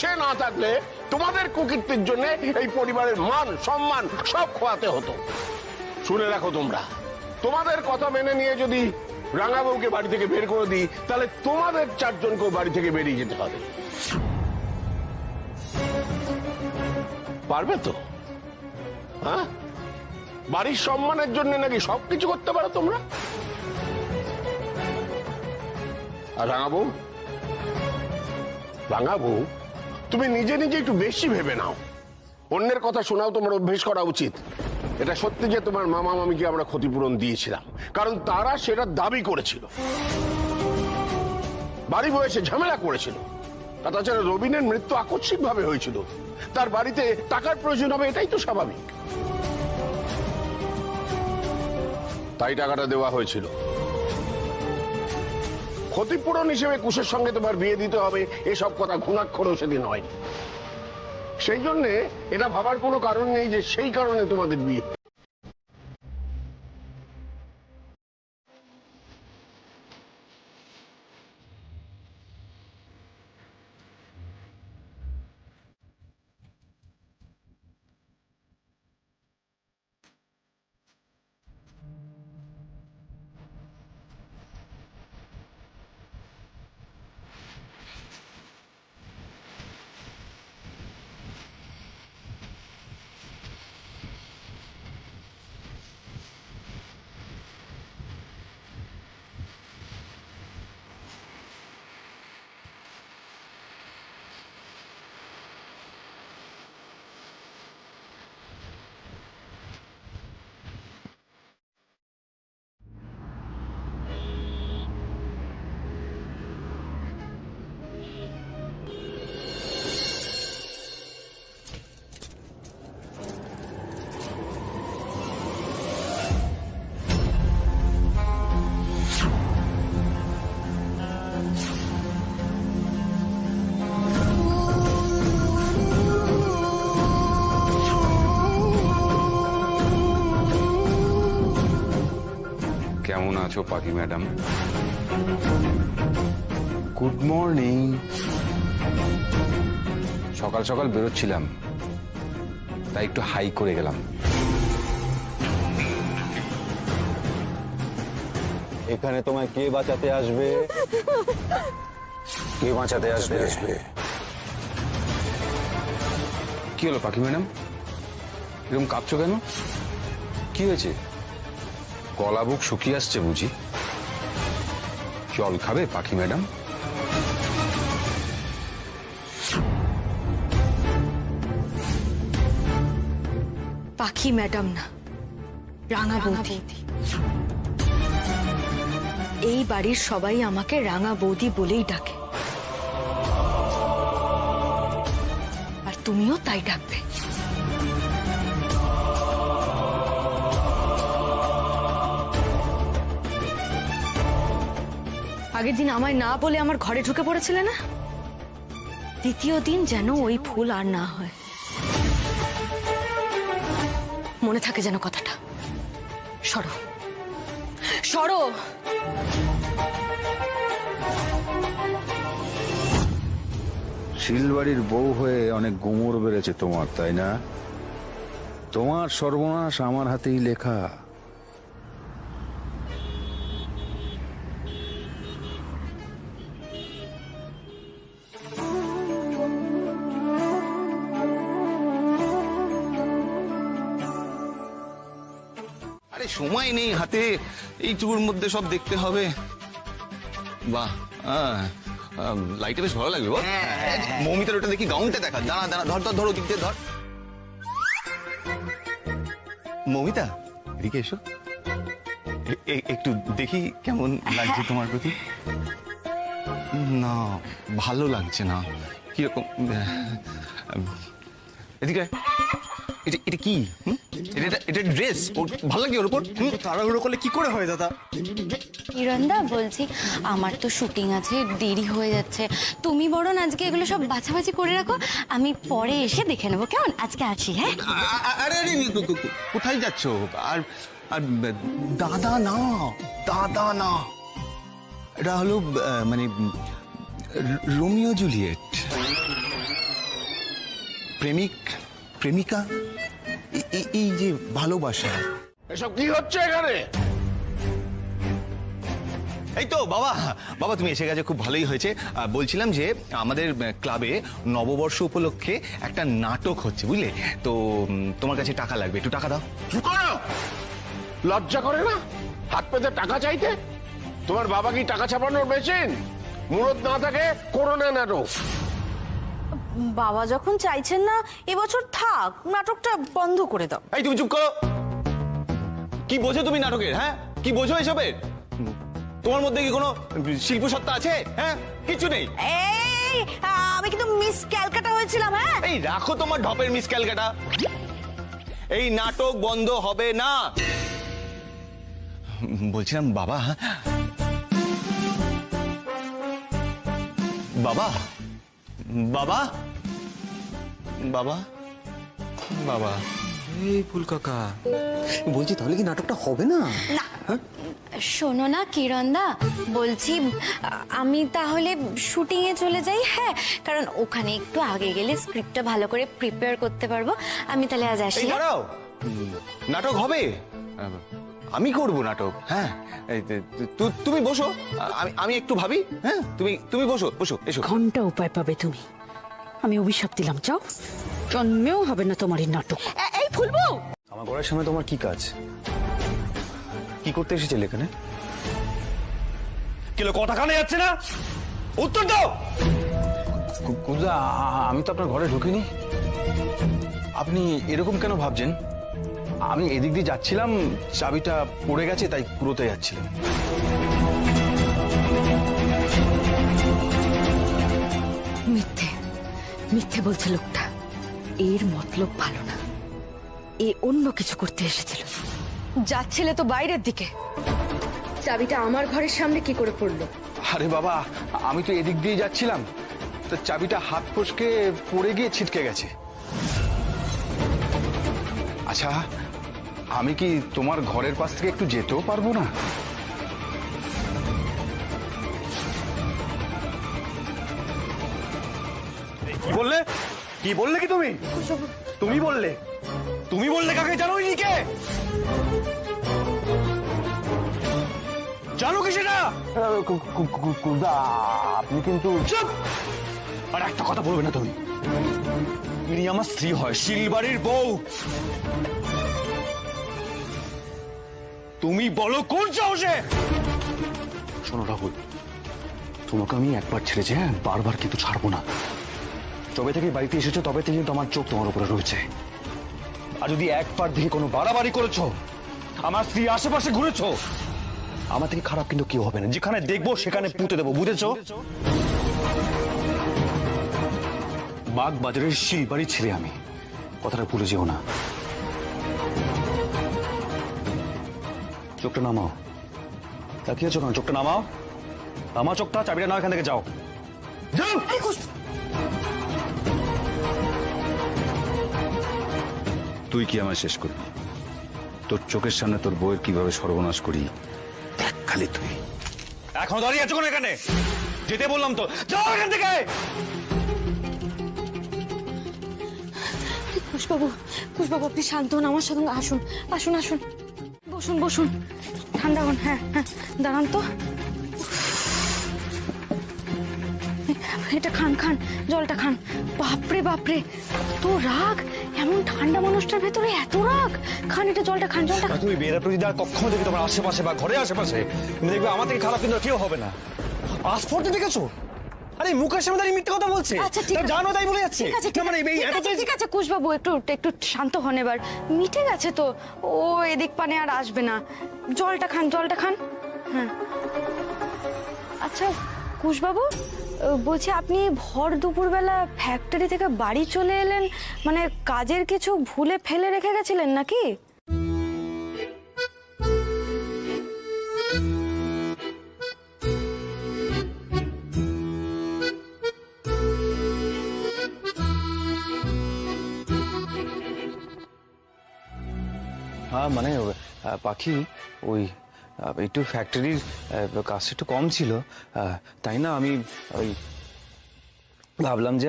সে না থাকলে তোমাদের কুকীর্তির জন্য এই পরিবারের মান সম্মান সব খোয়াতে হতো। শুনে রাখো তোমরা, তোমাদের কথা মেনে নিয়ে যদি রাঙাবউকে বাড়ি থেকে বের করে দিই, তাহলে তোমাদের 4 জনকেও বাড়ি থেকে বেরিয়ে যেতে হবে। পারবে তো? হ্যাঁ, বাড়ির সম্মানের জন্য নাকি সবকিছু করতে পারো তোমরা। আর রাঙাবউ, তুমি নিজে নিজে একটু বেশি ভেবে নাও। অন্যের কথা শোনাও তোমার অভ্যেস করা উচিত। এটা সত্যি যে তোমার মামা মামিকে আমরা ক্ষতিপূরণ দিয়েছিলাম, কারণ তারা সেটা দাবি করেছিল, বাড়ি বসে ঝামেলা করেছিল। আর তাছাড়া রবিনের মৃত্যু আকস্মিক ভাবে হয়েছিল, তার বাড়িতে টাকার প্রয়োজন হবে, এটাই তো স্বাভাবিক। তাই টাকাটা দেওয়া হয়েছিল। ক্ষতিপূরণ হিসেবে কুশের সঙ্গে তোমার বিয়ে দিতে হবে এসব কথা ঘুণাক্ষরও সেদিন হয়। সেই জন্যে এটা ভাবার কোনো কারণ নেই যে সেই কারণে তোমাদের বিয়ে। কেমন আছো পাখি ম্যাডাম? Good morning. সকাল সকাল বেরোচ্ছিলাম, তাই একটু হাই করে গেলাম। এখানে তোমায় কে বাঁচাতে আসবে? কে বাঁচাতে আসবে? কি হলো পাখি ম্যাডাম, এরকম কাঁপছো কেন? কি হয়েছে? গলা বুক শুকিয়ে আসছে বুঝি? জল খাবে পাখি ম্যাডাম? পাখি ম্যাডাম না, রাঙা বৌদি। এই বাড়ির সবাই আমাকে রাঙা বৌদি বলেই ডাকে, আর তুমিও তাই ডাকবে। আগের দিন আমায় না বলে আমার ঘরে ঢুকে পড়েছিলে না? দ্বিতীয় দিন যেন ওই ভুল আর না হয়, মনে থাকে যেন কথাটা। সরো সরো। শিলবাড়ির বউ হয়ে অনেক গুমর বেড়েছে তোমার, তাই না? তোমার সর্বনাশ আমার হাতেই লেখা। আরে সময় নেই হাতে, এইটুকুর মধ্যে সব দেখতে হবে। বাহ, লাইটে বেশ ভালো লাগবে। মৌমিতার ওটা দেখি গাউনটা দেখা। দাঁড়া দাঁড়া, ধর ধর ধর, ওদিক দিয়ে ধর। মৌমিতা এদিকে এসো, একটু দেখি কেমন লাগছে তোমার প্রতি। না ভালো লাগছে না, কিরকম? এদিকে এটা কি? এটা ড্রেস ভালো লাগে ওর উপর? তাড়াহুড়ো করলে কি করে হয় দাদা? হিরণদা বলছি, আমার তো শুটিং আছে, দেরি হয়ে যাচ্ছে। তুমি বরং আজকে এগুলো সব বাছাবাছি করে রাখো, আমি পরে এসে দেখে নেবো, কেমন? আজকে আসি। হ্যাঁ, আরে আরে কোথায় যাচ্ছ? আর আর দাদা না, দাদা না, এটা হলো মানে রোমিও জুলিয়েট। প্রেমিক প্রেমিকা, এই যে ভালোবাসা। এসব কি হচ্ছে এখানে? এই তো বাবা, বাবা তুমি এসে গেছে, খুব ভালোই হয়েছে। বলছিলাম যে আমাদের ক্লাবে নববর্ষ উপলক্ষে একটা নাটক হচ্ছে, বুঝলে তো? তোমার কাছে টাকা লাগবে, একটু টাকা দাও। লজ্জা করে না হাত পেতে টাকা চাইতে? তোমার বাবা কি টাকা ছাপানোর মেশিন? মুরত না থাকে করো না নাটক। বাবা যখন চাইছেন না এবছর থাক, নাটকটা বন্ধ করে দাও। এই তুমি চুপ করো। কি বোঝো তুমি নাটকের? হ্যাঁ, কি বোঝো এসবের? তোমার মধ্যে কি কোনো শিল্প সত্তা আছে? হ্যাঁ, কিছু নেই। এই আমি কিন্তু মিস ক্যালকাটা হয়েছিলাম। হ্যাঁ, এই রাখো তোমার ঢপের মিস ক্যালকাটা। এই নাটক বন্ধ হবে না। বলছিলাম বাবা, বাবা, বাবা, বাবা, বাবা। এই ফুল কাকা, বলছি তাহলে কি নাটকটা হবে না? শোনো না কিরণদা, বলছি আমি তাহলে শুটিং এ চলে যাই। হ্যাঁ, কারণ ওখানে একটু আগে গেলে স্ক্রিপ্টটা ভালো করে প্রিপেয়ার করতে পারবো। আমি তাহলে আজ আসি। দাঁড়াও, নাটক হবে, আমি করব নাটক। হ্যাঁ, তুমি বসো, আমি একটু ভাবি। হ্যাঁ, তুমি বসো, বসো, এসো। ঘন্টা উপায় পাবে তুমি। আমি অভিশাপ দিলাম, যাও, জন্মেও হবে না তোমার এই নাটক। এই ফুলবু, আমার ঘরের সামনে তোমার কি কাজ? কি করতে এসেছিলে এখানে? কিলো কথা কানে যাচ্ছে না? উত্তর দাও। কুলদা, আমি তো আপনার ঘরে ঢুকিনি। আপনি এরকম কেন ভাবছেন? আমি এদিক দিয়ে যাচ্ছিলাম, চাবিটা পড়ে গেছে, তাই পুরোতে যাচ্ছিলাম। মিথ্যে মিথ্যে বলছে লোকটা। এর মতলব ভালো না, এ অন্য কিছু করতে এসেছিল। যাচ্ছিলে তো বাইরের দিকে, চাবিটা আমার ঘরের সামনে কি করে পড়লো? আরে বাবা, আমি তো এদিক দিয়ে যাচ্ছিলাম, তো চাবিটা হাত ফসকে পড়ে গিয়ে ছিটকে গেছে। আচ্ছা, আমি কি তোমার ঘরের পাশ থেকে একটু যেতেও পারবো না? কি বললে? কি বললে কি তুমি? তুমি বললে? তুমি বললে কাকে? জানো কে? জানো কি সেটা? আপনি কিন্তু চুপ! আর একটা কথা বলবে না তুমি। ইনি আমার স্ত্রী হয়, শিলবাড়ির বউ। তুমি বলো কোন সাহসে? শোনো রাহুল, তোমাকে আমি একবার ছেড়েছি, হ্যাঁ, বারবার কিন্তু ছাড়বো না। তবে থেকে বাড়িতে এসেছো, তবে থেকে কিন্তু আমার চোখ তোমার উপরে রয়েছে। আর যদি একবার দেখে কোনো বাড়াবাড়ি করেছো, আমার স্ত্রী আশেপাশে ঘুরেছো, আমার থেকে খারাপ কিন্তু কেউ হবে না। যেখানে দেখবো সেখানে পুঁতে দেবো, বুঝেছো? বাগ বাজারের শিলবাড়ি ছেড়ে আমি, কথাটা ভুলে যেও না। চোখটা নামাও। তাকিয়েছো কেন? চোখটা নামাও, নামাও চোখটা। চাবিটা নাও, এখান থেকে যাও, যাও। তুই কি আমায় শেষ করবি? তোর চোখের সামনে তোর বউয়ের কিভাবে সর্বনাশ করি দেখ খালি তুই। এখনো দাঁড়িয়ে আছো কেন এখানে? যেতে বললাম তো, যাও এখান থেকে। কুশবাবু, কুশবাবু আপনি শান্ত হন, আমার সঙ্গে আসুন, আসুন, আসুন, বসুন, বসুন, ঠান্ডা হন। হ্যাঁ, হ্যাঁ, দাঁড়ান তো। এটা খান, খান, জলটা খান। বাপরে বাপরে, এত রাগ! এমন ঠান্ডা মানুষটার ভেতরে এত রাগ! খান, এটা জলটা খান, জলটা খান। তুমি বেড়া প্রতিদার কখনো দেখি তোমার আশেপাশে বা ঘরের আশেপাশে, তুমি দেখবে আমার থেকে খারাপ কিন্তু কেউ হবে না। আস্পর্ধা দেখেছো? আরে মুখের সামনে দাঁড়িয়ে মিথ্যে কথা বলছে। আচ্ছা ঠিক আছে, জানো তাই বলে যাচ্ছে। ঠিক আছে, ঠিক আছে কুশবাবু, একটু একটু শান্ত হন এবার। মিটে গেছে তো, ও এদিক পানে আর আসবে না। জলটা খান, জলটা খান। হ্যাঁ, আচ্ছা কুশবাবু, বলছি আপনি ভর দুপুরবেলা ফ্যাক্টরি থেকে বাড়ি চলে এলেন, মানে কাজের কিছু ভুলে ফেলে রেখে গেছিলেন নাকি? হ্যাঁ, মানে পাখি, ওই একটু ফ্যাক্টরির কাজটা একটু কম ছিল, তাই না আমি ওই ভাবলাম যে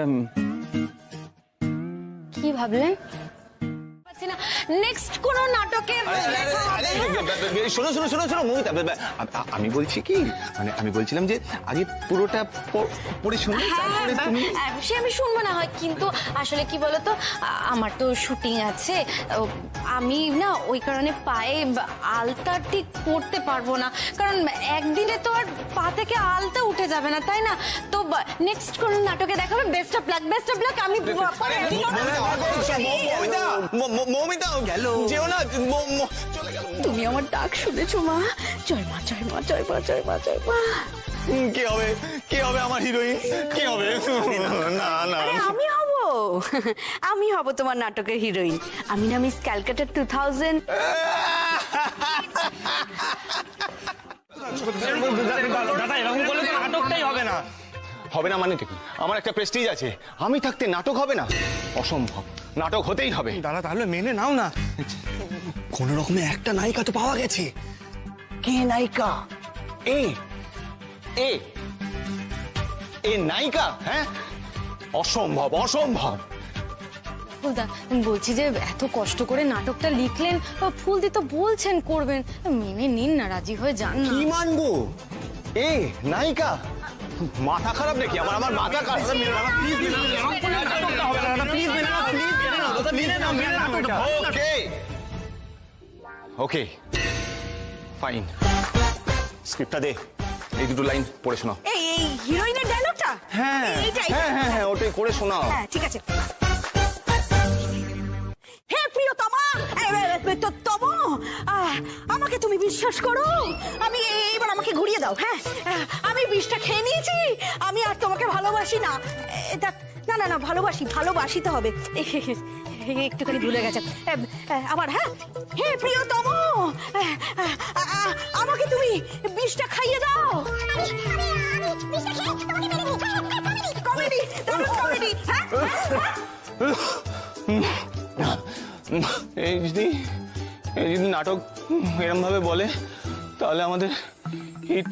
কি ভাবলেন? নেক্সট কোন নাটকে শোনো শোনো শোনো শোনো মমিতা, আমি বলছি কি, মানে আমি বলছিলাম যে আগে পুরোটা পড়ে শুনো। সে আমি শুনবো না হয়, কিন্তু আসলে কি বলতো, আমার তো শুটিং আছে, আমি না ওই কারণে পায়ে আলতা ঠিক পড়তে পারবো না, কারণ একদিনে তো আর পা থেকে আলতা উঠে যাবে না, তাই না? তো নেক্সট কোন নাটকে দেখাবে। Best of luck, best of luck. আমি মমিতা গেল, যেও না, চলে গেল। তুমি আমার ডাক শুনেছো মা? জয় মা, জয় মা, জয় মা, জয় মা, জয় মা। কে হবে আমার হিরোইন? কে হবে? না না, আরে আমি হব তোমার নাটকের হিরোইন। আমি না মিস ক্যালকাটা 2000। দাদা এরকম করলে তো নাটকটাই হবে না। হবে না মানে কি? আমার একটা প্রেস্টিজ আছে, আমি থাকতে নাটক হবে না? অসম্ভব, নাটক হতেই হবে। দাদা তাহলে মেনে নাও না। কোন রকমে একটা নায়িকা তো পাওয়া গেছে। কে নায়িকা? এ এ এ নায়িকা? হ্যাঁ, অসম্ভব, অসম্ভব। ফুলদা, বলছি যে এত কষ্ট করে নাটকটা লিখলেন, ফুলদি তো বলছেন করবেন, মেনে নিন না, রাজি হয়ে যান না। কি মানবো? এ নায়িকা? মাথা খারাপ নাকি আমার? আমার মাথা খারাপ। ওকে ওকে ফাইন, স্ক্রিপ্টটা দে, এই দুটো লাইন পড়ে শোনাও। এই হিরোইনের ডায়লগটা? হ্যাঁ হ্যাঁ হ্যাঁ, ওটাই করে শোনাও। হ্যাঁ ঠিক আছে। হে প্রিয়তমা, তমো, আমাকে তুমি বিশ্বাস করো। এবার আমাকে ঘুরিয়ে দাও। হ্যাঁ, আমি বিষটা খেয়ে নিয়েছি, আমি আর তোমাকে ভালোবাসি না। না না না, ভালোবাসিতে হবে। একটুখানি ভুলে গেছে আবার। হ্যাঁ, হে প্রিয়তম, আমাকে তুমি বিষটা খাইয়ে দাও। Comedy, comedy. এই যদি নাটক এরম ভাবে বলে তাহলে আমাদের হিট